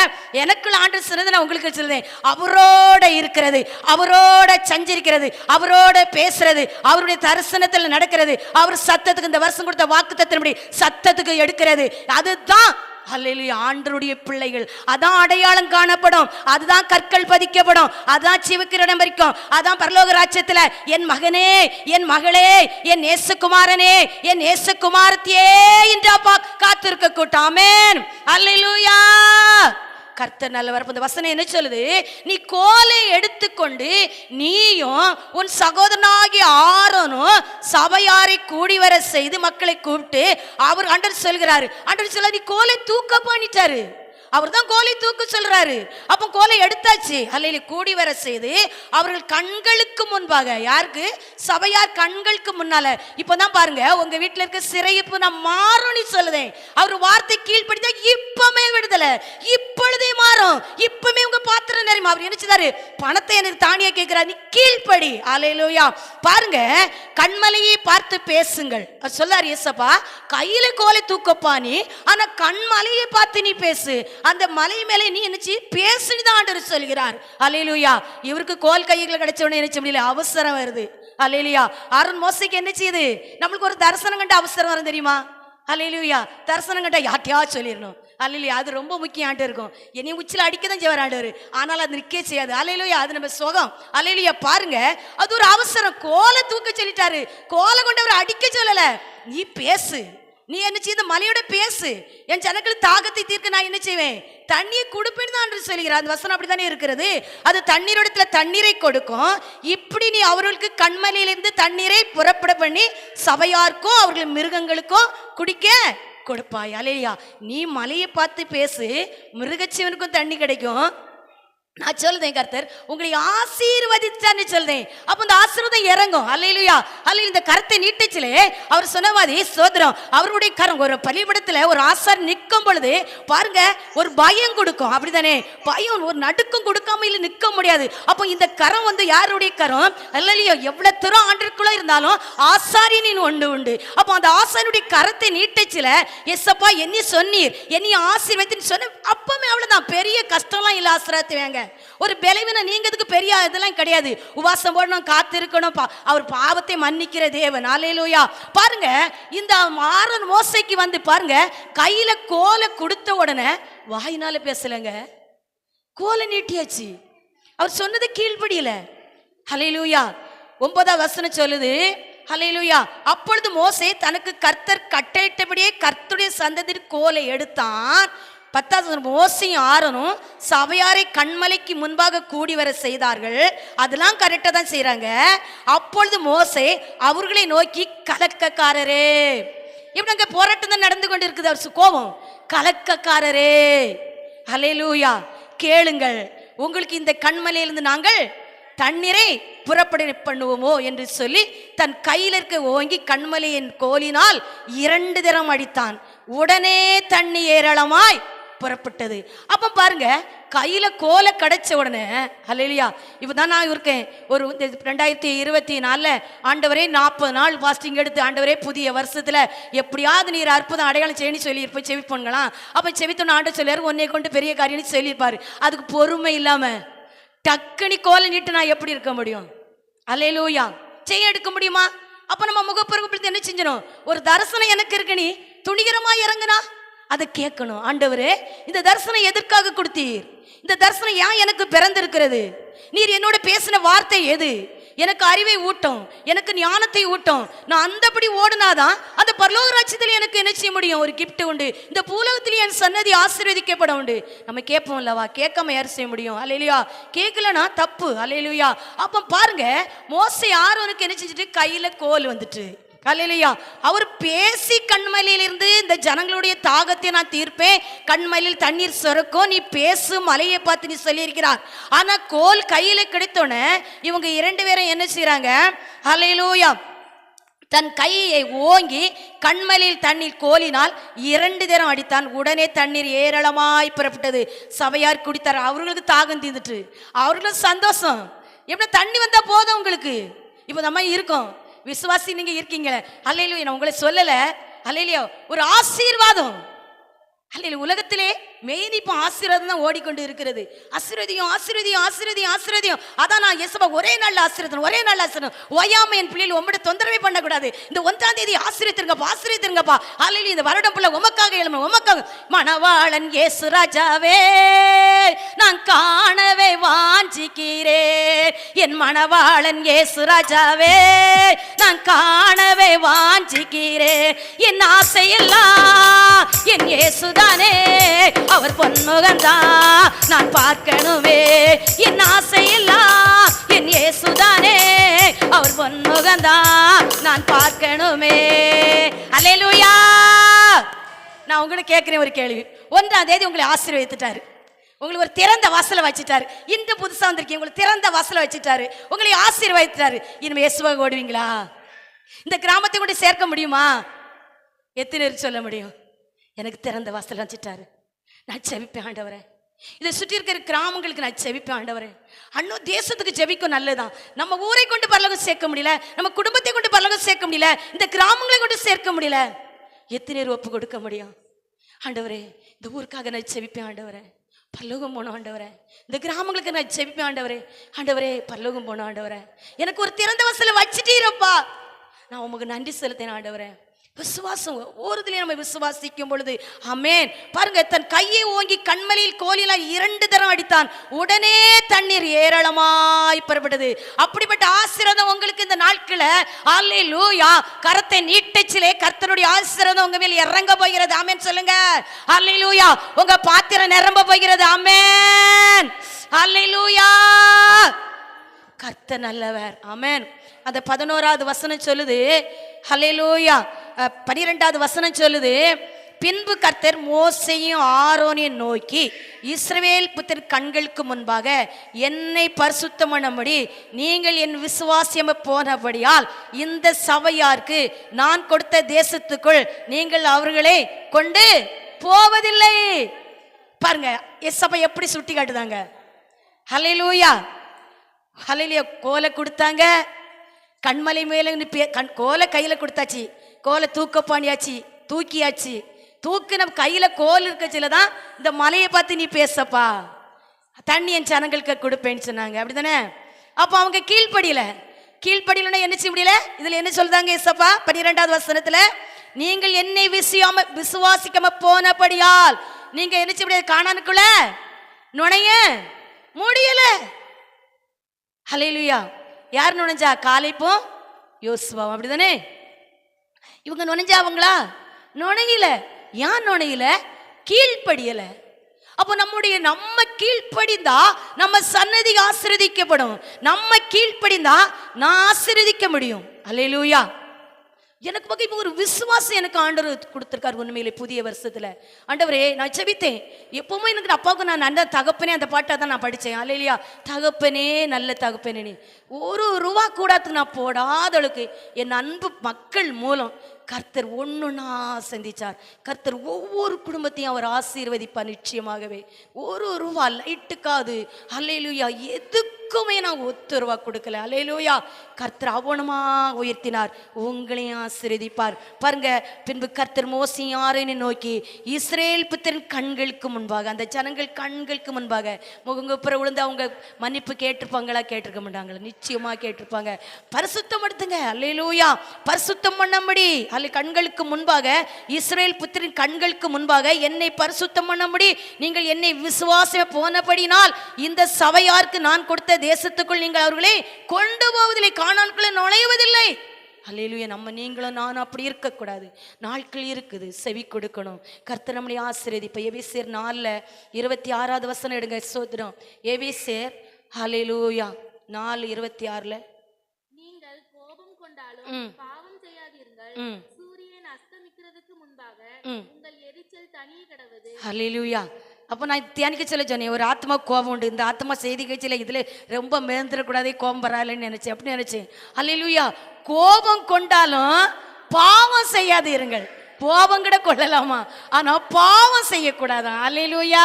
எனக்குள்ள ஆண்டு சிறந்த உங்களுக்கு சொல்லுதேன், அவரோட இருக்கிறது, அவரோட சஞ்சரிக்கிறது, அவரோட பேசுறது, அவருடைய தரிசனத்தில் நடக்கிறது, அவர் சத்தத்துக்கு இந்த வருஷம் கொடுத்த வாக்குத்தத்தின்படி சத்தத்துக்கு எடுக்கிறது, அதுதான் அல்லேலூயா ஆண்டவருடைய பிள்ளைகள். அதான் அடையாளம் காணப்படும், அதுதான் கற்கள் பதிக்கப்படும், அதான் சிவக்கிரடம் வரைக்கும், அதான் பரலோக ராஜ்யத்துல என் மகனே, என் மகளே, என் நேசகுமாரனே, என் நேசகுமாரத்தியே என்று அப்பா காத்திருக்க கூட்டம். ஆமென். அல்லேலூயா. கர்த்தர் நல்லவர். இந்த வசனம் என்ன சொல்லுது? நீ கோலை எடுத்துக்கொண்டு நீயும் உன் சகோதரனாகிய ஆரோனும் சபையாரை கூடி வர செய்து மக்களை கூப்பிட்டு, அவர் ஆண்டவர் சொல்கிறாரு, ஆண்டவர் சொல்ல நீ கோலை தூக்க பண்ணிட்டாரு. அவர் தான் கோலை தூக்க சொல்றாரு. அப்போ கோலை எடுத்தாச்சு. அல்லேலூயா. கூடி வர செய்து அவர்கள் கண்களுக்கு முன்பாக, யாருக்கு? சபையார் கண்களுக்கு முன்னால. இப்பதான் பாருங்க, உங்க வீட்டுல இருக்க சிறைப்பு நான் மாறும் சொல்லுதேன். அவர் வார்த்தை கீழ்படித்தா இப்பமே விடுதலை, இப்பொழுதே மாறும், இப்பமே உங்க பாத்திரம் நிறையும். அவர் நினைச்சாரு, பணத்தை எனக்கு தானியா கேட்கிறார், நீ கீழ்படி. அல்லேலூயா. பாருங்க, கண்மலையை பார்த்து பேசுங்கள் சொல்லார் ஏசப்பா. கையில கோலை தூக்கப்பா நீ, ஆனா கண்மலையை பார்த்து நீ பேசு. அந்த மலை மேலே நீ என்னச்சு பேசுதான் ஆண்டவர் சொல்கிறார். அல்லேலூயா. இவருக்கு கோல் கைகளை கிடைச்ச உடனே என்ன முடியல, அவசரம் வருது. அல்லேலூயா. ஆரோன் மோசேக்கு என்ன செய்யுது? நம்மளுக்கு ஒரு தரிசனம் கண்ட அவசரம் வரும் தெரியுமா? அல்லேலூயா. தரிசனம் கண்ட யார்ட்டையா சொல்லிடணும். அல்லேலூயா. அது ரொம்ப முக்கியம். ஆண்டு இருக்கும், என்னையும் உச்சில அடிக்கதான் செய்வார் ஆண்டவர், ஆனால் அது நிற்க செய்யாது. அல்லேலூயா. அது நம்ம சுகம். அல்லேலூயா. பாருங்க, அது ஒரு அவசரம். கோலை தூக்க சொல்லிட்டாரு, கோலை கொண்டு அவர் அடிக்க சொல்லல. நீ பேசு, நீ என்ன செய்த மலையோட பேசு, என் ஜனங்களுக்கு தாகத்தை தீர்க்க நான் என்ன செய்வேன், தண்ணியை கொடுப்பேன்னு தான் சொல்கிறார். அந்த வசனம் அப்படித்தானே இருக்கிறது. அது தண்ணீரோடத்துல தண்ணீரை கொடுக்கும். இப்படி நீ அவர்களுக்கு கண்மலையிலிருந்து தண்ணீரை புறப்பட பண்ணி சபையாருக்கும் அவர்கள் மிருகங்களுக்கும் குடிக்க கொடுப்பாய். அல்லேலூயா. நீ மலையை பார்த்து பேசு, மிருகச்சீவனுக்கும் தண்ணி கிடைக்கும். நான் சொல்லுதேன், கர்த்தர் உங்களை ஆசீர்வதிச்சான்னு சொல்லுதேன். அப்ப இந்த ஆசீர்வாதம் இறங்கும். அல்லேலூயா. அல்லேலூயா. இந்த கரத்தை நீட்டச்சிலே அவர் சொன்ன மாதிரி சோதரம், அவருடைய கரம் ஒரு பலிபடத்துல ஒரு ஆசார் நிற்கும் பொழுது பாருங்க, ஒரு பயம் கொடுக்கும். அப்படித்தானே? பயம், ஒரு நடுக்கம் கொடுக்காம இல்ல நிற்க முடியாது. அப்போ இந்த கரம் வந்து யாருடைய கரம்? அல்லேலூயா. எவ்வளவு தூரம் ஆண்டுக்குள்ள இருந்தாலும் ஆசாரியனின் ஒன்று உண்டு. அப்போ அந்த ஆசாரியனுடைய கரத்தை நீட்டச்சில, எஸ்ஸப்பா என்னை சொன்னீர், என்னை ஆசீர்வதின்னு சொன்ன, அப்பமே அவ்வளவுதான். பெரிய கஷ்டம்லாம் இல்ல. ஆசீர்வாதம் ஒரு பலவீன நீங்கிறதுக்கு பெரிய இதெல்லாம் கிடையாது. உபாசம் போடணும், காத்திருக்கணும். அவர் பாவத்தை மன்னிக்கிற தேவன். அல்லேலூயா. பாருங்க, இந்த ஆரோன் மோசேக்கு வந்து பாருங்க, கையில கோலை கொடுத்த உடனே வாயினால பேசலங்க, கோலை நீட்டியாச்சு. அவர் சொன்னது கீழ்படியல. அல்லேலூயா. 9வது வசனம் சொல்லுது, அல்லேலூயா. அப்பொழுது மோசே தனக்கு கர்த்தர் கட்டளையிட்டபடியே கர்த்தருடைய சந்ததியின் கோலை எடுத்தான். 10வது மோசையும் ஆரோனும் சபையாரை கண்மலைக்கு முன்பாக கூடி வர செய்தார்கள். அதெல்லாம் கரெக்டாக தான் செய்கிறாங்க. அப்பொழுது மோசே அவர்களை நோக்கி, கலக்கக்காரரே, இப்படி அங்கே போராட்டம் தான் நடந்து கொண்டு இருக்குது. அவர் கோபம், கலக்கக்காரரே, ஹல்லேலூயா, கேளுங்கள், உங்களுக்கு இந்த கண்மலையிலிருந்து நாங்கள் தண்ணீரை புறப்பட பண்ணுவோமோ என்று சொல்லி தன் கையில் இருக்க ஓங்கி கண்மலையின் கோலினால் 2 தரம் அடித்தான். உடனே தண்ணி ஏராளமாய் புறப்பட்டது. அப்ப பாருங்க, கையில கோலை கிடைச்ச உடனே, ஹல்லேலூயா, இப்பதான் நான் இருக்கேன் ஒரு 2024 ஆண்டவரே 40 நாள் பாஸ்டிங் எடுத்து, ஆண்டவரே புதிய வருஷத்துல எப்படியாவது நீர் அற்புதம் அடையாளம் செய்யணும் சொல்லி இருப்ப செவிப்போங்களாம். அப்ப செவித்தோன்னு ஆண்டு சொல்லியாரு, உன்னை கொண்டு பெரிய காரியம் சொல்லியிருப்பாரு. அதுக்கு பொறுமை இல்லாம டக்குனி கோலை நீட்டு நான் எப்படி இருக்க முடியும்? அல்லேலூயா, செய்ய எடுக்க முடியுமா? அப்ப நம்ம முகப்பருவப்படுத்தி என்ன செஞ்சணும்? ஒரு தரிசனம் எனக்கு இருக்கு, நீ துணிகரமா இறங்குனா அதை கேட்கணும். ஆண்டவரே, இந்த தரிசனம் எதற்காக கொடுத்தீர்? இந்த தரிசனம் ஏன் எனக்கு பிறந்திருக்கிறது? நீர் என்னோட பேசின வார்த்தை எது? எனக்கு அறிவை ஊட்டும், எனக்கு ஞானத்தை ஊட்டும். நான் அந்தபடி ஓடுனாதான் அந்த பரலோக ராஜ்யத்தில் எனக்கு என்ன செய்ய முடியும்? ஒரு கிஃப்ட் உண்டு. இந்த பூலகத்திலே என் சன்னதி ஆசீர்வதிக்கப்பட உண்டு. நம்ம கேட்போம் அல்லவா? கேட்காம யார் செய்ய முடியும்? அல்லேலூயா. கேட்கலனா தப்பு. அல்லேலூயா. அப்ப பாருங்க, மோசே ஆரோனுக்கு என்ன செஞ்சுட்டு கையில கோல் வந்துட்டு, அல்லேலூயா, அவர் பேசி கண்மலையிலிருந்து இந்த ஜனங்களுடைய தாகத்தை நான் தீர்ப்பேன், கண்மலையில் தண்ணீர் சொரக்கும், நீ பேசும் மலையை பார்த்து நீ சொல்லியிருக்கிறார். ஆனா கோல் கையில கிடைத்தோன்னே இவங்க 2 பேரும் என்ன செய்யறாங்க? அல்லேலூயா, தன் கையை ஓங்கி கண்மலையில் தண்ணீர் கோலினால் 2 தரம் அடித்தான். உடனே தண்ணீர் ஏராளமாய் புறப்பட்டது. சபையார் குடித்தார். அவர்களுக்கு தாகம் தீர்ந்துட்டு, அவர்களுக்கு சந்தோஷம். எப்படி தண்ணி வந்தா போதும் உங்களுக்கு. இப்போ நம்ம இருக்கோம், விசுவாசி நீங்க இருக்கீங்களே, அல்லேலூயா. நான் உங்களை சொல்லல, அல்லேலூயா, ஒரு ஆசீர்வாதம். அல்லேலூயா. உலகத்திலே மெயின் இப்போ ஆசீர்வாதம் தான் ஓடிக்கொண்டு இருக்கிறது. ஆசீர்வதியும் ஆசீர்வதியும் ஆசீர்வதியும் ஆசீர்வதியும். அதான் நான் இயேசுவா ஒரே நாள் ஆசீர்வதியும், ஒரே நாள் ஆசீர்வதியும். ஓயாம என் பிள்ளைகள் உம்மோட தொந்தரவே பண்ணக்கூடாது. இந்த 1ஆம் தேதி ஆசீர்வதிருங்கப்பா, ஆசீர்வதிருங்கப்பா. அல்லேலூயா. இந்த வருடம் புள்ள உமக்காக எழும, உமக்காக. மணவாளன் இயேசு ராஜாவே, நான் காணவே வாஞ்சிக்கிறேன். என் மணவாளன் இயேசு ராஜாவே, நான் காணவே வாஞ்சிக்கிறேன். என் ஆசையெல்லாம் என் இயேசுதானே, அவர் பொன்முகந்தா நான் பார்க்கணுமே. என் ஆசையெல்லாம் என் இயேசுதானே, அவர் பொன்முகந்தா நான் பார்க்கணுமே. அல்லேலூயா. நான் உங்களுக்கு கேட்கிறேன் ஒரு கேள்வி. 1ஆம் தேதி உங்களை ஆசீர்வதித்துட்டாரு, உங்களுக்கு ஒரு திறந்த வாசலை வச்சுட்டாரு. இந்த புதுசா வந்திருக்கீங்க, உங்களுக்கு திறந்த வாசலை வச்சுட்டாரு, உங்களை ஆசீர்வதித்தாரு. இனிமே இயேசுவாக ஓடுவீங்களா? இந்த கிராமத்தை கொண்டு சேர்க்க முடியுமா? எத்தனை பேர் சொல்ல முடியும்? எனக்கு திறந்த வாசல் வச்சுட்டாரு, நான் ஜெபிப்பேன் ஆண்டவரே. இதை சுற்றி இருக்கிற கிராமங்களுக்கு நான் ஜெபிப்பேன் ஆண்டவரே. அண்ணோ தேசத்துக்கு ஜெபிக்கும் நல்லதான். நம்ம ஊரை கொண்டு பரலோகம் சேர்க்க முடியல, நம்ம குடும்பத்தை கொண்டு பரலோகம் சேர்க்க முடியல, இந்த கிராமங்களை கொண்டு சேர்க்க முடியல. எத்தனை பேர் ஒப்பு கொடுக்க முடியும்? ஆண்டவரே, இந்த ஊருக்காக நான் ஜெபிப்பேன் ஆண்டவரே, பரலோகம் போனோம் ஆண்டவரே. இந்த கிராமங்களுக்கு நான் ஜெபிப்பேன் ஆண்டவரே. ஆண்டவரே, பரலோகம் போனோம் ஆண்டவரே. எனக்கு ஒரு திறந்த வாசலை வச்சுட்டீரப்பா, நான் உமக்கு நன்றி செலுத்தேன் ஆண்டவரே. விசுவாசம் ஒருதிலே நம்ம விசுவாசிக்கும் பொழுது, ஆமென். பாருங்க, தன் கையை ஓங்கி கண்மலையில் கோலினால் 2 தரம் அடித்தான். உடனே தண்ணீர் ஏராளமாய் புறப்பட்டது. அப்படிப்பட்ட ஆசீர்வாதம் உங்களுக்கு இந்த நாட்கள, அல்லேலூயா, கரத்தை நீட்டச்சிலே கர்த்தருடைய ஆசீர்வாதம் உங்க மேல் இறங்க போகிறது. ஆமென் சொல்லுங்க. அல்லேலூயா. உங்க பாத்திரம் நிரம்ப போகிறது. ஆமென். அல்லேலூயா. கர்த்தர் நல்லவர். ஆமென். அந்த 11வது வசனம் சொல்லுது, அல்லேலூயா. 12வது வசனம் சொல்லுது, பின்பு கர்த்தர் மோசேயும் ஆரோனையும் நோக்கி, இஸ்ரவேல் புத்திர கண்களுக்கு முன்பாக என்னை பரிசுத்தம் பண்ணும்படி நீங்கள் என் விசுவாசியம் போனபடியால் இந்த சபையாருக்கு நான் கொடுத்த தேசத்துக்குள் நீங்கள் அவர்களை கொண்டு போவதில்லை. பாருங்க, சபை எப்படி சுட்டி காட்டுதாங்க. ஹல்லேலூயா. ஹல்லேலூயா. கோலை கொடுத்தாங்க, கண்மலை மேல கோலை கையில கொடுத்தாச்சு, கோலை தூக்க பாணியாச்சு, தூக்கியாச்சு. தூக்கு நம்ம கையில கோல் இருக்கச்சில தான் இந்த மலையை பார்த்து நீ பேசப்பா, தண்ணி என் ஜனங்களுக்கு கொடுப்பேன்னு சொன்னாங்க. அப்படிதானே? அப்ப அவங்க கீழ்ப்படியிலன்னா என்ன செய்ய முடியல. இதுல என்ன சொல்றாங்க ஏசப்பா? 12வது வசனத்துல, நீங்கள் என்னை விசுவாசிக்காம போனபடியால் நீங்க என்ன செய்ய முடியாது, கானானுக்குள்ள நுழைய முடியல. ஹல்லேலூயா. யார் நுழைஞ்சா? காலேப்பும் யோசுவாவும். அப்படிதானே? இவங்க நுழைஞ்சாவங்களா? நுழையில. யார் நுழையில? கீழ்ப்படியல. அப்போ நம்ம கீழ்ப்படிந்தா நம்ம சன்னதி ஆசீர்வதிக்கப்படும். நம்ம கீழ்ப்படிந்தா நான் ஆசீர்வதிக்க முடியும். அல்லேலூயா. எனக்கு பக்கம் இப்போ ஒரு விசுவாசம் எனக்கு ஆண்டவர் கொடுத்துருக்காரு. உண்மையிலே புதிய வருஷத்துல ஆண்டவரே நான் ஜெபித்தேன். எப்பவுமே எனக்கு அப்பாவுக்கு நான் நல்ல தகப்பனே, அந்த பாட்டை தான் நான் படித்தேன். அல்லேலூயா. தகப்பனே, நல்ல தகப்பனே, நீ ஒரு ரூபா கூடாதுக்கு நான் போடாதளவுக்கு என் அன்பு மக்கள் மூலம் கர்த்தர் ஒன்றுனா சந்திச்சார். கர்த்தர் ஒவ்வொரு குடும்பத்தையும் அவர் ஆசீர்வதிப்பார் நிச்சயமாகவே. ஒரு ரூபா லைட்டுக்காது, அல்லேலூயா, எதுக்குமே நான் ஒத்து ரூபா கொடுக்கல. அல்லேலூயா. கர்த்தர் அவனமா உயர்த்தினார், உங்களையும் ஆசீர்வதிப்பார். பாருங்க, பின்பு கர்த்தர் மோசே ஆரோனை நோக்கி இஸ்ரேல் புத்திரன் கண்களுக்கு முன்பாக, அந்த ஜனங்கள் கண்களுக்கு முன்பாக முகங்குப்புற விழுந்து அவங்க மன்னிப்பு கேட்டிருப்பாங்களா? கேட்டிருக்க மாட்டாங்களா? நிச்சயமா கேட்டிருப்பாங்க. பரிசுத்தம் எடுத்துங்க. அல்லேலூயா. பரிசுத்தம் பண்ணபடி அல்ல கண்களுக்கு முன்பாக, இஸ்ரேல் புத்திரின் கண்களுக்கு முன்பாக என்னை பரிசுத்தம் பண்ணபடி நீங்கள் என்னை விசுவாசம் போனபடினால் இந்த சபையாருக்கு நான் கொடுத்த தேசத்துக்குள் நீங்கள் அவர்களை கொண்டு போவதில்லை, கானானுக்குள்ளே நுழைவதில்லை. அல்லேலூயா. நம்ம நீங்களும் நானும் அப்படி இருக்கக்கூடாது. நாட்கள் இருக்குது, செவி கொடுக்கணும். கர்த்தர் நம்முடைய ஆசீர்வதிப்ப. எபேசியர் 4:26 எடுங்க. சோதரம். எபேசியர் அல்லேலூயா 4:26 நீங்கள் கோபம் கொண்டாலும் பாவம் செய்யாதீர்கள். சூரியன் அஸ்தமிக்கிறதுக்கு முன்பாக உங்கள் எரிச்சல் தனியே கிடவது. அல்லேலூயா. அப்போ நான் தியானிக்க சொல்ல சொன்னேன், ஒரு ஆத்மா கோபம் உண்டு. இந்த ஆத்மா செய்தி கட்சியில் இதில் ரொம்ப மேந்திரக்கூடாதே, கோபம் வராதுன்னு நினைச்சேன். அப்படி நினைச்சேன். அல்லேலூயா. கோபம் கொண்டாலும் பாவம் செய்யாதீர்கள். கோபம் கூட கொள்ளலாமா, ஆனா பாவம் செய்யக்கூடாதான். அல்லேலூயா.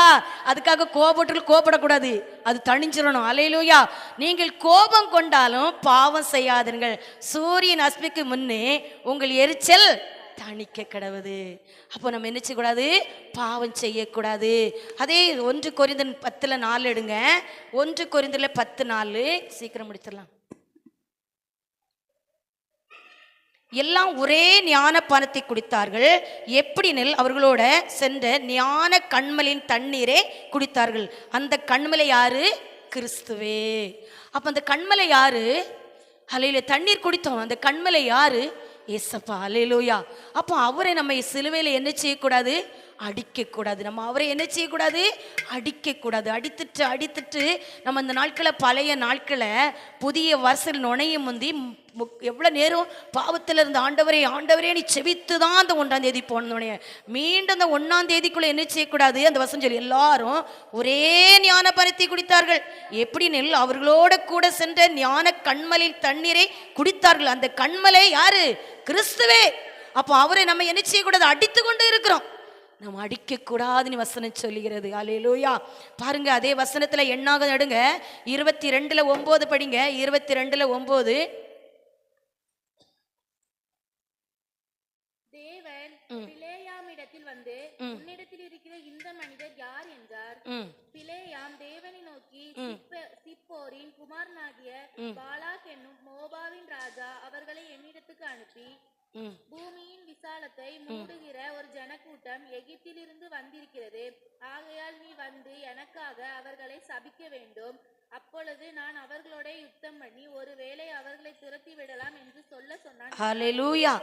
அதுக்காக கோபப்படக்கூடாது, அது தணிஞ்சிடணும். அல்லேலூயா. நீங்கள் கோபம் கொண்டாலும் பாவம் செய்யாதீர்கள். சூரியன் அஸ்மிக்கு முன்னே உங்கள் எரிச்சல் தணிக்க கிடவுது. அப்போ நம்ம என்ன செய்யக்கூடாது? பாவம் செய்யக்கூடாது. அதே 1 கொரிந்தியர் 10:4 எடுங்க. 1 கொரிந்தியர் 10:4 சீக்கிரம் முடிச்சிடலாம். எல்லாம் ஒரே ஞான பானத்தை குடித்தார்கள். எப்படினில் அவர்களோட சென்ற ஞான கண்மலின் தண்ணீரே குடித்தார்கள். அந்த கண்மலை யாரு? கிறிஸ்துவே. அப்ப அந்த கண்மலை யாரு? அல்லேலூயா. தண்ணீர் குடித்தோம், அந்த கண்மலை யாரு? ஏசப்பா. அல்லேலூயா. அப்போ அவரை நம்ம சிலுவையில் என்ன செய்யக்கூடாது? அடிக்கக்கூடாது. நம்ம அவரை என்ன செய்யக்கூடாது? அடிக்கக்கூடாது. அடித்துட்டு நம்ம இந்த நாட்களை, பழைய நாட்களை புதிய வருஷம் நுழையும் முந்தி எவ்வளோ நேரம் பாவத்தில் இருந்து ஆண்டவரே நீ செபித்து தான் அந்த 1ஆம் தேதி போனோடனே மீண்டும் அந்த 1ஆம் தேதிக்குள்ளே என்ன செய்யக்கூடாது? அந்த வசனம் சொல்லி எல்லாரும் ஒரே ஞான பரத்தை குடித்தார்கள். எப்படின்னு அவர்களோட கூட சென்ற ஞான கண்மலில் தண்ணீரை குடித்தார்கள். அந்த கண்மலை யாரு? கிறிஸ்துவே. அப்போ அவரை நம்ம என்ன செய்யக்கூடாது? அடித்து கொண்டு இருக்கிறோம். நம்ம அடிக்கக்கூடாதுன்னு வசனம் சொல்லுகிறது. அல்லேலூயா. பாருங்க, அதே வசனத்துல எண்ணாக நடுங்க. 22:9 படிங்க. 22:9. தேவன் பிலேயாமிடத்தில் வந்து உன்னிடத்தில் இருக்கிற இந்த மனிதர் யார் என்றார். பிலேயாம் தேவனை நோக்கி, சிப்போரின் குமாரனாகிய பாலாக் என்னும் மோபாவின் ராஜா அவர்களை என்னிடத்துக்கு அனுப்பி, பூமியின் விசாலத்தை மூடுகிற ஒரு ஜனக்கூட்டம் எகிப்திலிருந்து வந்திருக்கிறது. ஆகையால் நீ வந்து எனக்காக அவர்களை சபிக்க வேண்டும். அப்பொழுது நான் அவர்களோட யுத்தம் பண்ணி ஒருவேளை அவர்களை துரத்தி விடலாம் என்று சொல்ல சொன்னான். ஹல்லேலூயா.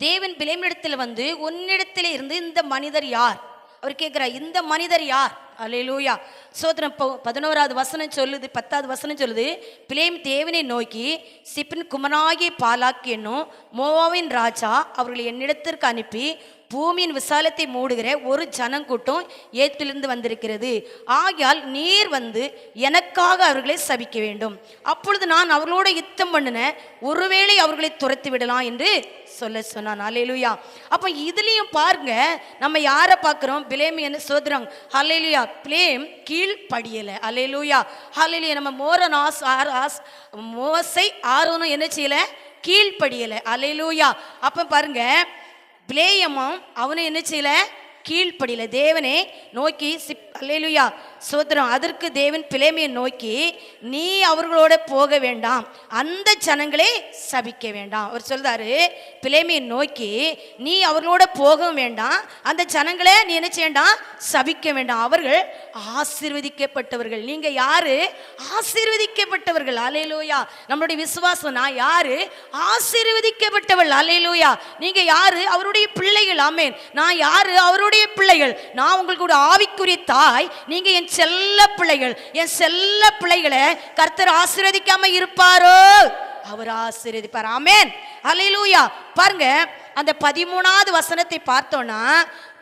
தேவன் பிலேயாமிடத்தில் வந்து உன்னிடத்திலே இருந்து இந்த மனிதர் யார்? அவர் கேட்கிறார், இந்த மனிதர் யார்? அல்லேலூயா. சோதரம் 11வது வசனம் சொல்லுது, 10வது வசனம் சொல்லுது, பிலேம் தேவனை நோக்கி, சிப்பின் குமரனாகிய பாலாக் என்னும் மோவாவின் ராஜா அவர்களை என்னிடத்திற்கு அனுப்பி பூமியின் விசாலத்தை மூடுகிற ஒரு ஜனக்கூட்டம் ஏத்திலிருந்து வந்திருக்கிறது. ஆகையால் நீர் வந்து எனக்காக அவர்களை சபிக்க வேண்டும். அப்பொழுது நான் அவர்களோட யுத்தம் பண்ணின ஒருவேளை அவர்களை துரத்தி விடலாம் என்று சொல்ல சொன்னான். அல்லேலூயா. அப்போ இதுலேயும் பாருங்க, நம்ம யாரை பார்க்குறோம்? பிலேம் என்ன சோதரம். அல்லேலூயா. பிலேம் கீழ்ப்படியலை. அல்லேலூயா. அல்லேலூயா. நம்ம மோசை ஆரோனும் என்ன செய்யலை? கீழ்ப்படியலை. அல்லேலூயா. அப்போ பாருங்க, பிலேயமும் அவனும் என்ன செய்யல? கீழ்ப்படியல. தேவனை நோக்கி அல்லேலூயா சோதரம். அதற்கு தேவன் பிலேமியை நோக்கி, நீ அவர்களோட போக வேண்டாம், அந்த ஜனங்களே சபிக்க வேண்டாம். அவர் சொல்றாரு, பிலேமியை நோக்கி நீ அவர்களோட போகவும் வேண்டாம், அந்த ஜனங்களே நீ என்ன செய்ய வேண்டாம்? சபிக்க வேண்டாம். அவர்கள் ஆசீர்வதிக்கப்பட்டவர்கள். நீங்க யாரு? ஆசீர்வதிக்கப்பட்டவர்கள். அல்லேலூயா. நம்மளுடைய விசுவாசம், நான் யாரு? ஆசீர்வதிக்கப்பட்டவள். அல்லேலூயா. நீங்க யாரு? அவருடைய பிள்ளைகள். ஆமென். நான் யாரு? அவருடைய பிள்ளைகள். நான் உங்களுக்கு ஒரு ஆவிக்குரிய ஆவிக்குரிய தாய், நீங்க என் செல்ல பிள்ளைகள். என் செல்ல பிள்ளைகளை கர்த்தர் ஆசீர்வதிக்காம இருப்பாரோ? அவர் ஆசீர்வதிப்பார். ஆமென், அல்லேலூயா. பாருங்க, அந்த 13வது வசனத்தை பார்த்தோம்னா,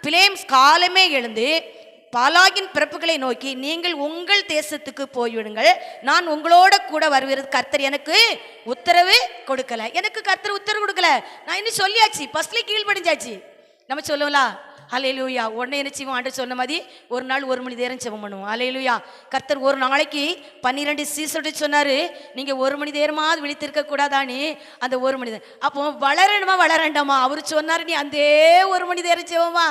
பிலேம் காலமே எழுந்து பாலாகின் பிறப்புகளை நோக்கி, நீங்கள் உங்கள் தேசத்துக்கு போய்விடுங்கள், நான் உங்களோட கூட வருவது கர்த்தர் எனக்கு உத்தரவு கொடுக்கல. எனக்கு கர்த்தர் உத்தரவு கொடுக்கல, நான் இன்னும் சொல்லியாச்சு, ஃபர்ஸ்ட்ல கீழ்ப்படிஞ்சாச்சு. நம்ம சொல்லுவோம்ல, அல்லேலூயா. உடனே என்ன செய்வோம்? ஆண்டு சொன்ன மாதிரி ஒரு நாள் 1 மணி நேரம் ஜெபம் பண்ணுவோம். அல்லேலூயா. கர்த்தர் ஒரு நாளைக்கு 12 சீசோடு சொன்னாரு, நீங்க 1 மணி நேரமாவது விழித்திருக்க கூடாதானே. அந்த 1 மணி நேரம் அப்போ வளரணுமா வளரண்டாமா? அவரு சொன்னாரு, நீ அந்த 1 மணி நேரம் ஜெபமா.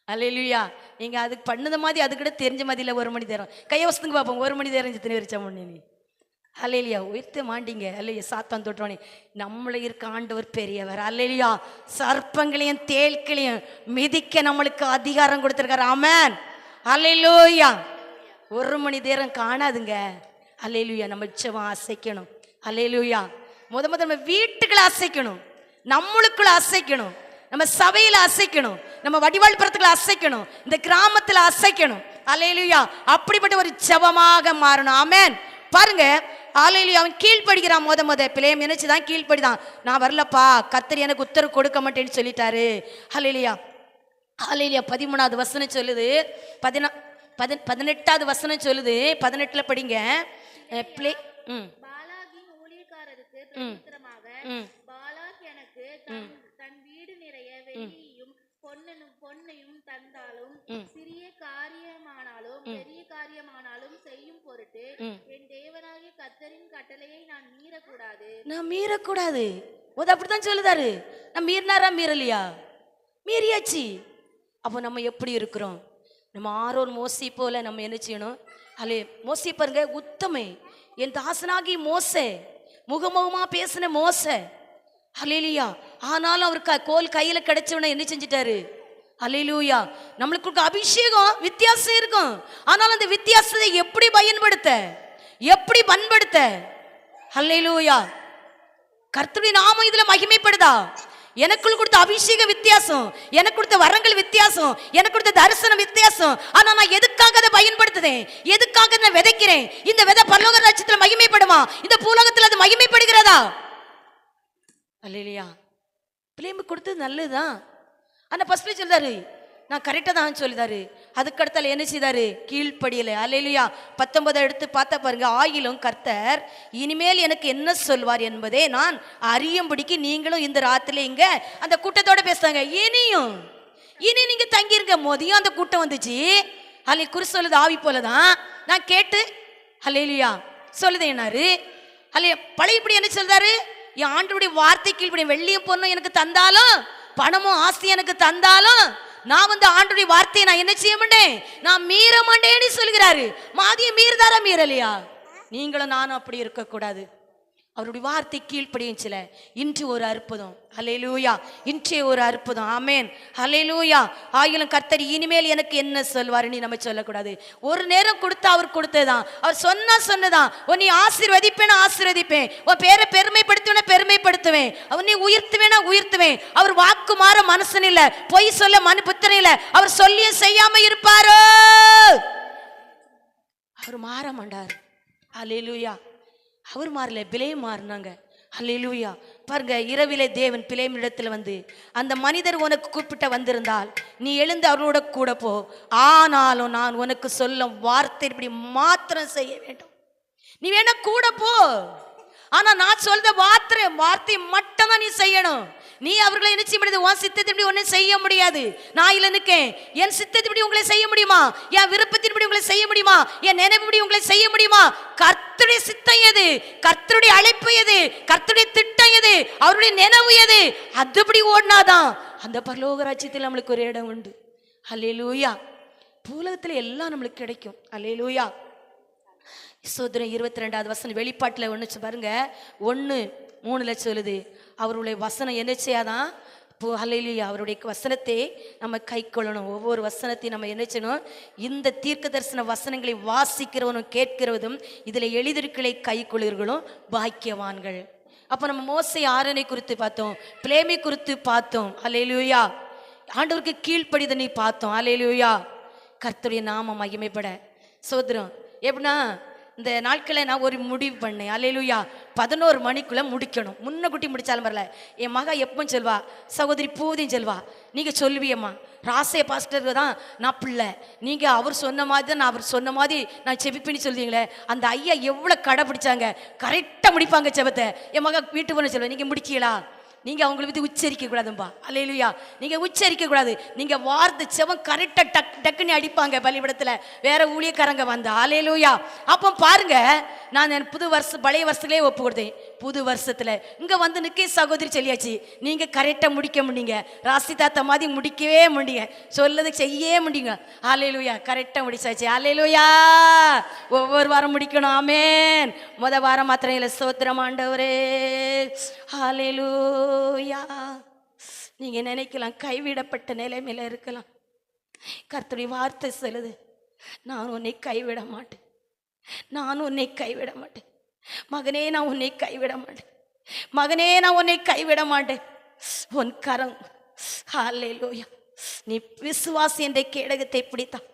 அல்லேலூயா. நீங்க அதுக்கு பண்ணது மாதிரி அதுக்கிட்ட தெரிஞ்ச மாதிரி இல்லை. 1 மணி நேரம் கையை வசத்துக்கு பார்ப்போம். 1 மணி நேரம் ஜெத்தனை வச்சா நீ. அல்லேலியா. உயர்த்த மாட்டீங்க. அல்லையா. சாத்தான் தொட்டோனே நம்மளை இருக்க ஆண்டவர் பெரியவர். அல்லேலியா. சர்ப்பங்களையும் தேள்களையும் மிதிக்க நம்மளுக்கு அதிகாரம் கொடுத்துருக்காரு. ஆமென், அல்லேலூயா. 1 மணி நேரம் காணாதுங்க. அல்லேலூயா. நம்ம இச்சவம் அசைக்கணும். அல்லேலூயா. முத நம்ம வீட்டுக்குள்ள அசைக்கணும், நம்மளுக்குள்ள அசைக்கணும், நம்ம சபையில அசைக்கணும், நம்ம வடிவாழ்புறத்துக்குள்ள அசைக்கணும், இந்த கிராமத்துல அசைக்கணும். அல்லேலூயா. அப்படிப்பட்ட ஒரு ஜெபமாக மாறணும். ஆமென். பாருங்க, அல்லேலூயா. அவன் கீழ்ப்படுகிறான். முத பிள்ளையம் நினைச்சுதான் கீழ்ப்படிதான். நான் வரலப்பா, கர்த்தர் எனக்கு உத்தரவு கொடுக்க மாட்டேன்னு சொல்லிட்டாரு. அல்லேலூயா. அல்லேலூயா. 13வது வசனம் சொல்லுது, 18வது வசனம் சொல்லுது, 18ல படிங்க. பாலாகின் ஊழியக்காரருக்கு பிரதியுத்தரமாக, பாலாக் எனக்கு தன் வீடு நிறைய வெள்ளியையும் பொன்னையும் தந்தாலும், சிறிய காரியமானாலும் பெரிய காரியமானாலும் செய்யும் பொருட்டு என் தேவனாகிய கர்த்தரின் கட்டளையை நான் மீறக்கூடாது. அப்படித்தான் சொல்லுதாரு. நான் மீறினாரா மீறலையா? மீறியாச்சு. அப்போ நம்ம எப்படி இருக்கிறோம்? நம்ம ஆரோன் மோசி போல நம்ம என்ன செய்யணும்? அல்லே மோசி பாருங்க, உத்தமே, என் தாசனாகி மோசே, முகமுகமா பேசின மோசே. அல்லேலூயா. ஆனாலும் அவர் கோல் கையில கிடைச்சவன என்ன செஞ்சிட்டாரு? அல்லேலூயா. நம்மளுக்கு அபிஷேகம் வித்தியாசம் இருக்கும். ஆனால் அந்த வித்தியாசத்தை எப்படி பயன்படுத்த, எப்படி பண்படுத்த? அல்லேலூயா. கர்த்தருடைய நாமம் இதுல மகிமைப்படுதா? எனக்குள் கொடுத்த அபிஷேகம் வித்தியாசம், எனக்கு கொடுத்த வரங்கள் வித்தியாசம், எனக்கு கொடுத்த தரிசனம் வித்தியாசம். ஆனா நான் எதுக்காக அதை பயன்படுத்துறேன்? எதுக்காக நான் விதைக்கிறேன்? இந்த விதை பரலோக ராஜ்யத்துல மகிமைப்படுமா? இந்த பூலோகத்துல அது மகிமைப்படுகிறதா? அல்லேலூயா. பிள்ளைங்க கொடுத்தது நல்லதுதான். ஆனா ஃபர்ஸ்ட்ல சொல்றாரு, நான் கரெக்டா தான் சொல்லிதாரு. அதுக்கு அடுத்தால என்ன செய்தாரு? கீழ்ப்படியல. அல்லேலூயா. 19 எடுத்து பார்த்தா பாருங்க, ஆயிலும் கர்த்தர் இனிமேல் எனக்கு என்ன சொல்வார் என்பதே நான் அறியும்படிக்கு நீங்களும் இந்த ராத்திரில இங்க அந்த கூட்டத்தோட பேசுறாங்க. இனி நீங்க தங்கிருங்க. மோதியும் அந்த கூட்டம் வந்துச்சு. அல்ல குறி சொல்லுது ஆவி போலதான். நான் கேட்டு அல்லேலூயா சொல்லுது என்னாரு. அல்ல பழையபடி என்ன சொல்றாரு? என் ஆண்டவருடைய வார்த்தை கீழ்ப்படி, வெள்ளியும் பொண்ணும் எனக்கு தந்தாலும், பணமும் ஆஸ்தி எனக்கு தந்தாலும், நான் ஆண்டவருடைய வார்த்தையை நான் என்ன செய்ய மாட்டேன், நான் மீற மாட்டேன்னு சொல்கிறாரு. மாதிய மீறுதாரா மீறலையா? நீங்களும் நானும் அப்படி இருக்கக்கூடாது. அவருடைய வார்த்தை கீழ்ப்படியுச்சுல. இன்று ஒரு அற்புதம். அல்லேலூயா. இன்றே ஒரு அற்புதம். ஆமென், அல்லேலூயா. ஆயிலும் கர்த்தர் இனிமேல் எனக்கு என்ன சொல்வாருன்னு நம்ம சொல்லக்கூடாது. ஒரு நேரம் கொடுத்தா அவர் கொடுத்ததுதான். அவர் சொன்னதான். உன்னை ஆசீர்வதிப்பேன் ஆசீர்வதிப்பேன், உன் பேரை பெருமைப்படுத்துவேன் பெருமைப்படுத்துவேன், உன்னை உயர்த்துவேனா உயர்த்துவேன். அவர் வாக்கு மாற மனுஷன் இல்ல, பொய் சொல்ல புத்திரன் இல்ல. அவர் சொல்லியும் செய்யாம இருப்பாரோ? அவர் மாற மாட்டார். அல்லேலூயா. அவர் மாறல, பிலேம் மாறினாங்க. அல்லேலூயா. பாருங்க, இரவிலே தேவன் பிலேம் இடத்துல அந்த மனிதர் உனக்கு கூப்பிட்ட வந்திருந்தால் நீ எழுந்து அவரோட கூட போ, ஆனாலும் நான் உனக்கு சொல்லும் வார்த்தை இப்படி மாத்திரம் செய்ய வேண்டும். நீ வேணா கூட போ, ஆனா நான் சொல்ற வார்த்தை மட்டும் தான் நீ செய்யணும். நீ அவர்களை என்ன செய்ய முடியாது? உன் சித்தத்தின்படி ஒன்னும் செய்ய முடியாது. நான் இல்ல நிற்கேன். என் சித்தத்தின்படி உங்களை செய்ய முடியுமா? என் விருப்பத்தின்படி உங்களை செய்ய முடியுமா? என் நினைவுபடி உங்களை செய்ய முடியுமா? கர்த்தருடைய சித்தம் எது? கர்த்தருடைய அழைப்பு எது? கர்த்தருடைய திட்டம் எது? அவருடைய நினைவு எது? அதுபடி ஓடினாதான் அந்த பரலோக ராஜ்யத்தில் நம்மளுக்கு ஒரு இடம் உண்டு. அல்லேலூயா. பூலகத்துல எல்லாம் நம்மளுக்கு கிடைக்கும். அல்லேலூயா. சோதனை 22வது வசனம் வெளிப்பாட்டுல ஒண்ணு பாருங்க, 1:3 சொல்லுது, அவருடைய வசனம் என்ன செய்யாதான்? அல்லேலூயா. அவருடைய வசனத்தை நம்ம கை கொள்ளணும். ஒவ்வொரு வசனத்தையும் நம்ம என்ன செய்யணும்? இந்த தீர்க்க தரிசன வசனங்களை வாசிக்கிறவனும் கேட்கிறவதும் இதுல எழுதிருக்களை கை கொள்ளுகளும் பாக்கியவான்கள். அப்ப நம்ம மோசே ஆரோனை குறித்து பார்த்தோம், பிலேமை குறித்து பார்த்தோம். அல்லேலூயா. ஆண்டவருக்கு கீழ்ப்படிதனை பார்த்தோம். அல்லேலூயா. கர்த்தருடைய நாமம் மகிமைப்பட சோதரம். எப்படின்னா இந்த நாட்களை நான் ஒரு முடிவு பண்ணேன். அல்லேலூயா, 11 மணிக்குள்ளே முடிக்கணும். முன்னக்கூட்டி முடித்தாலும் வரல. என் மகா எப்பவும் சொல்வா, சகோதரி பூதியும் சொல்வா, நீங்கள் சொல்லுவியம்மா ராசே பாஸ்டர் தான் நான் பிள்ளை, நீங்கள் அவர் சொன்ன மாதிரி தான் நான் அவர் சொன்ன மாதிரி நான் செபிப்பின்னு சொல்லுவீங்களே. அந்த ஐயா எவ்வளோ கடைப்பிடிச்சாங்க, கரெக்டாக முடிப்பாங்க செபத்தை. என் மகா வீட்டு போன சொல்லுவேன், நீங்கள் முடிக்கலா, நீங்கள் அவங்களை பற்றி உச்சரிக்க கூடாதும்பா. அல்லேலூயா, நீங்கள் உச்சரிக்க கூடாது. நீங்கள் வார்த்தை செவம் கரெக்டாக டக்குன்னு அடிப்பாங்க பலிபடத்தில் வேற ஊழியக்காரங்க வந்தா. அல்லேலூயா. அப்போ பாருங்க, நான் என் பழைய வருஷத்துலேயே ஒப்பு கொடுத்தேன். புது வருஷத்தில் இங்கே வந்து நிற்க சகோதரி சொல்லியாச்சு, நீங்கள் கரெக்டாக முடிக்க முடியுங்க, ராசி தாத்தா மாதிரி முடிக்கவே முடியுங்க, சொல்லது செய்ய முடியுங்க. அல்லேலூயா, கரெக்டாக முடிச்சாச்சு. அல்லேலூயா, ஒவ்வொரு வாரம் முடிக்கணும். ஆமேன். வாரம் மாத்திரம் இல்லை. ஸ்தோத்திரம் ஆண்டவரே. அல்லேலூயா. நீங்க நினைக்கலாம் கைவிடப்பட்ட நிலைமையில இருக்கலாம். கர்த்தருடைய வார்த்தை சொல்லுது, நான் உன்னை கைவிட மாட்டேன், நான் உன்னை கைவிட மாட்டேன். மகனே, நான் உன்னை கைவிட மாட்டேன். மகனே, நான் உன்னை கைவிட மாட்டேன். உன் கரம். அல்லேலூயா. நீ விசுவாசி என்ற கேடகத்தை பிடித்தான்,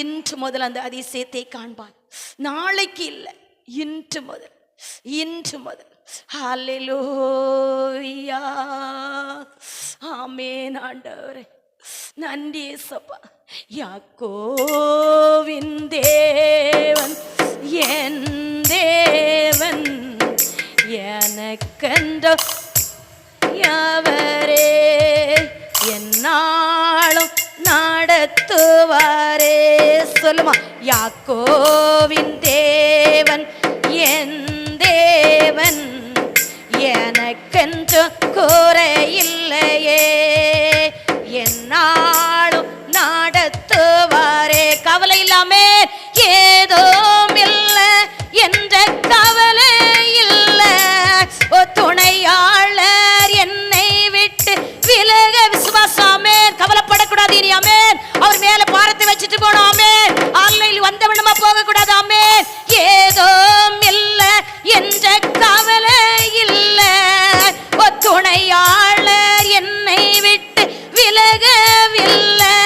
இன்று முதல் அந்த அதிசயத்தை காண்பாய். நாளைக்கு இல்லை, இன்று முதல், இன்று முதல். ஹல்லேலூயா. ஆமென் ஆண்டவரே. நன்றி இயேசுப்பா. யாக்கோவின் தேவன் என் தேவன், எனக்கென்ற அவரே என்னாலும் நடத்துவாரே. சொல்லுமா, யாக்கோவின் தேவன் என் தேவன், எனக்கென்று குறையில்லையே, என்னாலும் நடத்துவாரே. கவலை இல்லாமே ஏதும் இல்லை என்ற கவலை இல்லை. ஓ துணையாளர் என்னை விட்டு விலக. விசுவாசாமே, கவலைப்படக்கூடாது இனி. ஆமென். அவர் மேல பாரத்தை வச்சுட்டு போனோம். ஆமென். ஆன்லைனில் வந்தவனமா போக கூடாது. ஆமென். ஏதும் இல்லை என்ற கவலை இல்லை. ஓ துணையாளர் என்னை விட்டு விலகவில்லை.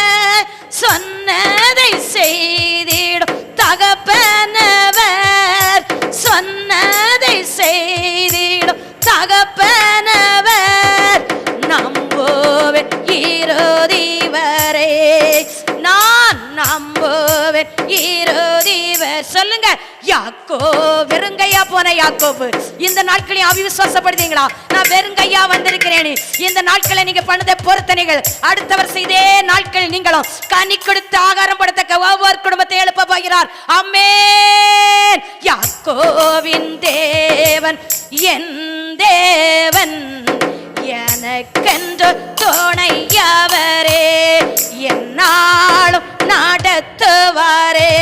சொன்னதை செய்திடும் தகப்பனவர், சொன்னதை செய்திடும் தகப்பனவர். நம்புவேன் இறுதி வரை, நான் நம்புவேன் இறுதி வரை. சொல்லுங்க, யாக்கோ வெறுங்கையா போன யாக்கோபு இந்த நாட்களையும் அவிசுவாசப்படுத்தீங்களா? நான் வெறுங்கையா வந்திருக்கிறேன். இந்த நாட்களை நீங்க பண்ணத பொருத்தனைகள் அடுத்தவர் செய்தே நாட்களில் நீங்களும் கனி கொடுத்து ஆகாரம் படுத்த ஒவ்வொரு குடும்பத்தை எழுப்ப போகிறார். ஆமென். யாக்கோவின் தேவன் என் தேவன், எனக்கென்று துணையவரே, என்னாலும் நடத்துவாரே.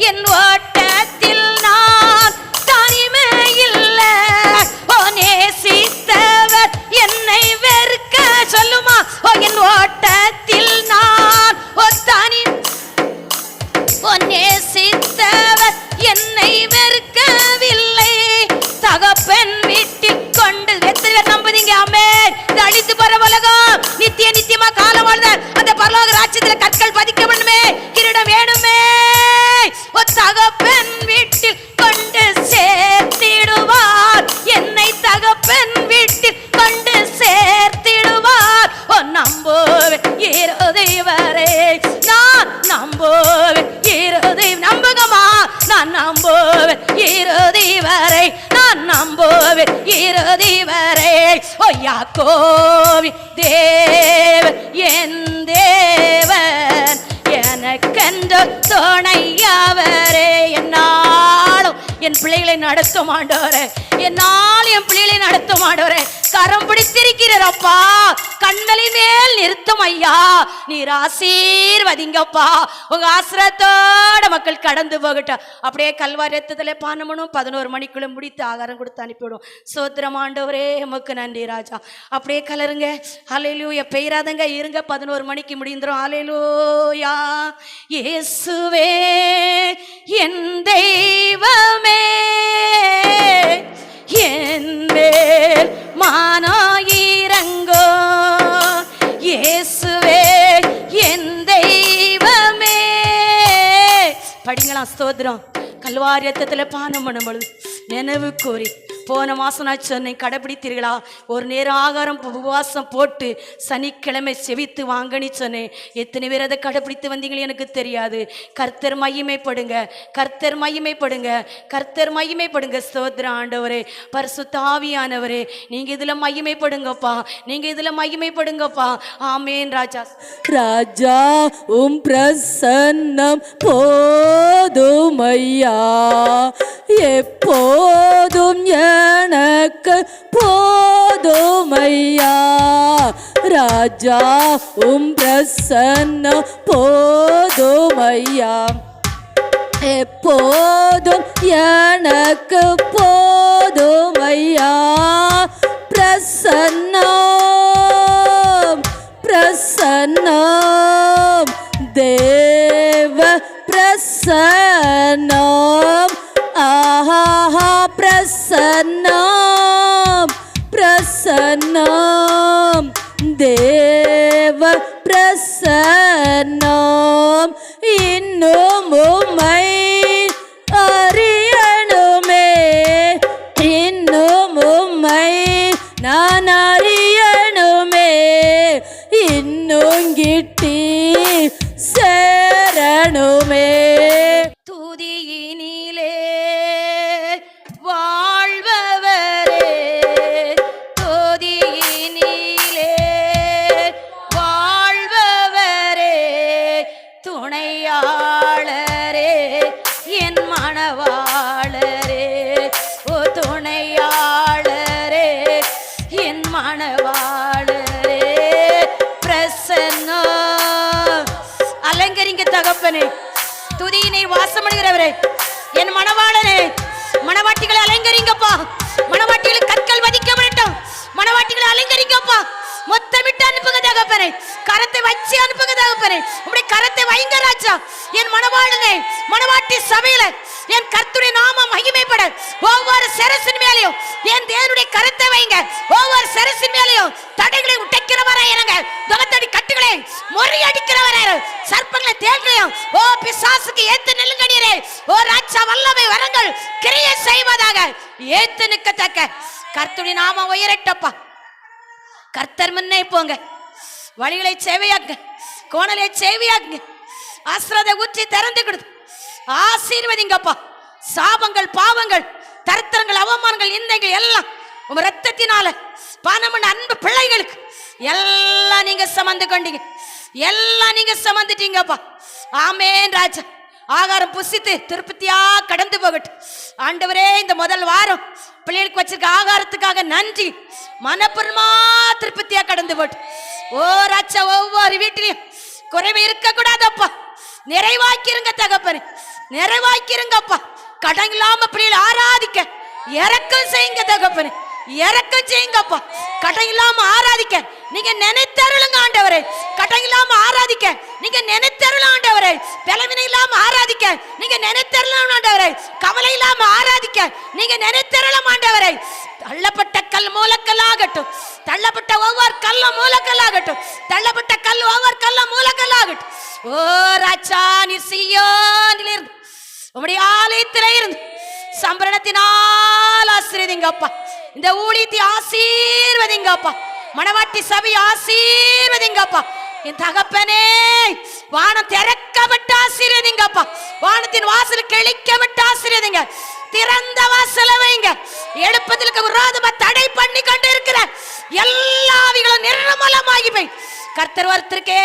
என் ஓட்டத்தில் நான் தனிமை இல்லை, ஓ நேசித்தவர் என்னை வெறுக்க. சொல்லுமா, ஓ என் ஓட்டத்தில் நான் ஓ நேசித்தவர் என்னை வெறுக்கவில்லை. தகப்பன் வீட்டில் கொண்டு எத்தனை பேர் நம்புதீங்க? ஆமென். அழித்து போற உலகம் நித்திய நித்தியமா காலம் வாழ்ந்த அந்த பரலோக ராஜ்யத்தில் கற்கள் பதிக்க வேண்டுமே, கிரீடம் வேணுமே. ஓ தகப்பன் வீட்டில் கொண்டு சேர்த்திடுவார் என்னை, தகப்பன் வீட்டில் கொண்டு சேர்த்திடுவார். ஓ நம்புவேன் இறுதி வரை, நான் நம்புவேன் இறுதி. நம்புகமா, நான் நம்புவேன் இறுதி வரை, நான் நம்புவேன் இறுதி வரை. ஓ யாக்கோவின் தேவன் என் தேவன், எனக்கென்று துணையவரே. என்னாலும் என் பிள்ளைகளை நடத்தும் ஆண்டவரே, என்னால் என் பிள்ளைகளை நடத்தும் ஆண்டவரே. கரம் பிடித்திருக்கிறார் அப்பா, கண்மலை மேல் நிறுத்தும் ஐயா. நீர் ஆசீர்வதிங்கப்பா. உங்க ஆசிரத்தோட மக்கள் கடந்து போகட்டும். அப்படியே கல்வாரியத்துல பானமனும் 11 மணிக்குள்ள முடித்து ஆகாரம் கொடுத்து அனுப்பிவிடும். சோத்திரம் ஆண்டவரே, உமக்கு நன்றி ராஜா. அப்படியே கலருங்க. ஹல்லேலூயா. பெய்யாதங்க இருங்க, 11 மணிக்கு முடிந்துரும். ஹல்லேலூயா. இயேசுவே என் தெய்வமே, என் மேல் மானாயிரங்கோ. இயேசுவே என் தெய்வமே, ஸ்தோத்திரம். கல்வாரி ரத்தத்தில் பானம் பண்ணும் பொழுது நினைவு கூறி போன மாதம் நான் சொன்னேன், கடைப்பிடித்தீர்களா? ஒரு நேரம் ஆகாரம் உபவாசம் போட்டு சனிக்கிழமை செவித்து வாங்கன்னு சொன்னேன். எத்தனை பேர் அதை கடைப்பிடித்து வந்தீங்களே எனக்கு தெரியாது. கர்த்தர் மகிமைப்படுங்க, கர்த்தர் மகிமைப்படுங்க, கர்த்தர் மகிமைப்படுங்க. ஸ்தோத்திரம் ஆண்டவரே, பரிசுத்த ஆவியானவரே, நீங்கள் இதில் மகிமைப்படுங்கப்பா, நீங்கள் இதில் மகிமைப்படுங்கப்பா. ஆமேன் ராஜா. ராஜா உம் பிரசன்னம் போதுமையா, எப்போதும் எனக்கு போதுமையா. ராஜா உம் பிரசன்னம் போதுமையா, எப்போதும் எனக்கு போதுமையா. பிரசன்னம் பிரசன்னம் தேவ பிரசன்னம். ஆஹா பிரசன்னம் பிரசன்னம் தேவ பிரசன்னம். இன்னும் உம்மை அறியணுமே, இன்னும் உம்மை நான் அறியணுமே, இன்னும் கிட்டி சேரணுமே. துதியினிலே வாழ்பவரே, துதியினிலே வாழ்பவரே, துணையாளரே என் மணவாளரே, ஓ துணையாளரே என் மணவாளரே. பிரசன்னா அலங்கரிங்க தகப்பனே, துதியினை வாசமடைகிறவரே, என் மணவாளனே, மணவாட்டிகளை அலங்கரிங்கப்பா, மணவாட்டிகளை கற்கள் வதிக்கப்படட்டும், மணவாட்டிகளை அலங்கரிங்கப்பா. மொத்தமிட்டு அனுப்புங்க தகப்பனே, கரத்தை வச்சு அனுப்புங்க தகப்பனே, உங்களுடைய கரத்தை வைங்க ராஜா. என் மணவாளனே, மணவாட்டி சபையில என் கர்த்தருடைய நாமம் மகிமைப்பட ஒவ்வொரு சிரசின் மேலையும் என் தேவனுடைய கரத்தை வைங்க. ஒவ்வொரு சிரசின் மேலையும் தடைகளை உடைக்கிறவரா இறங்க, துகத்தடி கட்டுகளை முறியடிக்கிறவரா, சர்ப்பங்களை தேங்களையும் ஓ பிசாசுக்கு ஏத்து நெல்லுங்கடியரே, ஓ ராஜா வல்லமை வரங்கள் கிரியை செய்வதாக ஏத்து நிற்கத்தக்க கர்த்தருடைய நாமம் உயரட்டப்பா. கர்த்தர் முன்னே போங்க, வழிகளை சேவையாக்க, கோணலை சேவையாக்குங்க, ஆசீர்வாத ஊற்றி திறந்து கொடுத்து ஆசீர்வதிங்கப்பா. சாபங்கள் பாவங்கள் தரித்திரங்கள் அவமானங்கள் இந்தைகள் எல்லாம் உங்க ரத்தத்தினால பானமன் அன்பு பிள்ளைகளுக்கு எல்லாம் நீங்க சுமந்து கொண்டீங்க, எல்லாம் நீங்க சுமந்துட்டீங்கப்பா. ஆமேன் ராஜா. ஆகாரம் புசித்து திருப்தியா கடந்து போகட்டும் ஆண்டவரே. இந்த முதல் வாரம் பிள்ளைகளுக்கு வச்சிருக்க ஆகாரத்துக்காக நன்றி. மனப்பூர்வமா திருப்தியா கடந்து போட்டு ஓ ராஜா, ஒவ்வொரு வீட்டிலையும் குறைவு இருக்க கூடாதப்பா, நிறைவாக்கிருங்க தகப்பனே, நிறைவாக்கிருங்கப்பா. கடன் இல்லாம பிள்ளைகளை ஆராதிக்க இறக்கம் செய்யுங்க தகப்பனே, இறக்கம் செய்யுங்கப்பா. கடன் இல்லாம ஆராதிக்க நீங்க நினைத்தருளுங்க ஆண்டவரே, கடன் இல்லாம ஆராதிக்க நீங்க நினைத்தருளும் ஆண்டவரே, பலவீனம் இல்லாம ஆராதிக்க நீங்க நினைத்தருளும் ஆண்டவரே, கவலை இல்லாம ஆராதிக்க நீங்க நினைத்தருளும் ஆண்டவரே. தள்ளப்பட்ட கல் மூலக்கல்லாகட்டும், தள்ளப்பட்ட ஒவ்வொரு கல்லும் மூலக்கல்லாகட்டும், தள்ளப்பட்ட கல் ஒவ்வொரு கல்லும் மூலக்கல்லாகட்டும். ஓ ராஜா, நீர் சீயோனிலிருந்து உம்முடைய ஆலயத்திலே இருந்து சம்பரணத்தினால் ஆசீர்வதிங்கப்பா. இந்த ஊழியத்தை ஆசீர்வதிங்கப்பா, மணவாட்டி சபை ஆசீர்வதிங்கப்பா. என் தகப்பனே, வானம் திறக்கப்பட்டு ஆசீர்வதிங்கப்பா, வானத்தின் வாசல் கிழிக்கப்பட்டு ஆசீர்வதிங்க, திறந்த வாசல வைங்க. எடுப்பதற்கு விரோதமா தடை பண்ணி கொண்டு இருக்கிற எல்லா ஆவிகளும் நிர்மலமாகி போய் கர்த்தர் ஒருத்தருக்கே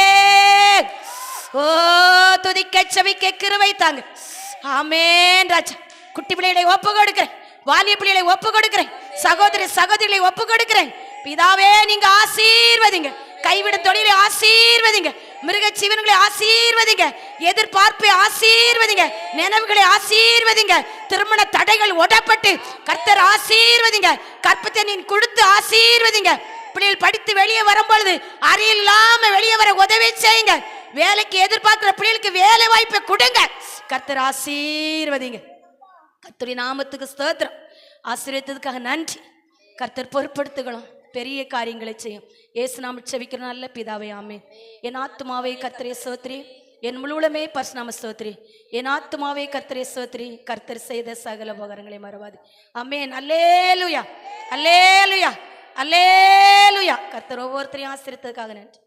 ஓ துதிக்க செவிக்க கிருபை தாங்க. ஆமென் ராஜா. குட்டி பிள்ளைகளை ஒப்பு கொடுக்கிறேன், வாலிய பிள்ளைகளை ஒப்பு கொடுக்கிறேன், சகோதரி சகோதரிகளை ஒப்பு கொடுக்கிறேன். பிதாவே, நீங்க ஆசீர்வதிங்க, கைவிடும் தொழிலை ஆசீர்வதிங்க, மிருக ஜீவன்களை ஆசீர்வதிங்க, எதிர்பார்ப்பை ஆசீர்வதிங்க, நினைவுகளை ஆசீர்வதிங்க, திருமண தடைகள் உடைப்பட்டு கர்த்தர் ஆசீர்வதிங்க, கற்பத்தை நீ கொடுத்து ஆசீர்வதிங்க. பிள்ளைகள் படித்து வெளியே வரும்பொழுது அறியில்லாம வெளியே வர உதவி செய்யுங்க. வேலைக்கு எதிர்பார்க்கிற பிள்ளைகளுக்கு வேலை வாய்ப்பை கொடுங்க. கர்த்தர் ஆசீர்வதிங்க. கர்த்தருடைய நாமத்துக்கு ஸ்தோத்திரம். ஆசீர்வதித்ததுக்காக நன்றி. கர்த்தர் பொறுப்படுத்துகளும் பெரிய காரியங்களை செய்யும். இயேசு நாமத்தில் செபிக்கிற நல்ல பிதாவே, ஆமென். என் ஆத்துமாவே கர்த்தரை ஸ்தோத்திரி, என் முழுவலுமே பரிசுநாம ஸ்தோத்திரி. என் ஆத்துமாவே கர்த்தரை ஸ்தோத்திரி. கர்த்தர் செய்த சகல உபகாரங்களை மறவாது. ஆமென். அல்லேலூயா, அல்லேலூயா, அல்லேலூயா. கர்த்தர் ஒவ்வொருத்தரையும் ஆசீர்வதித்ததற்காக நன்றி.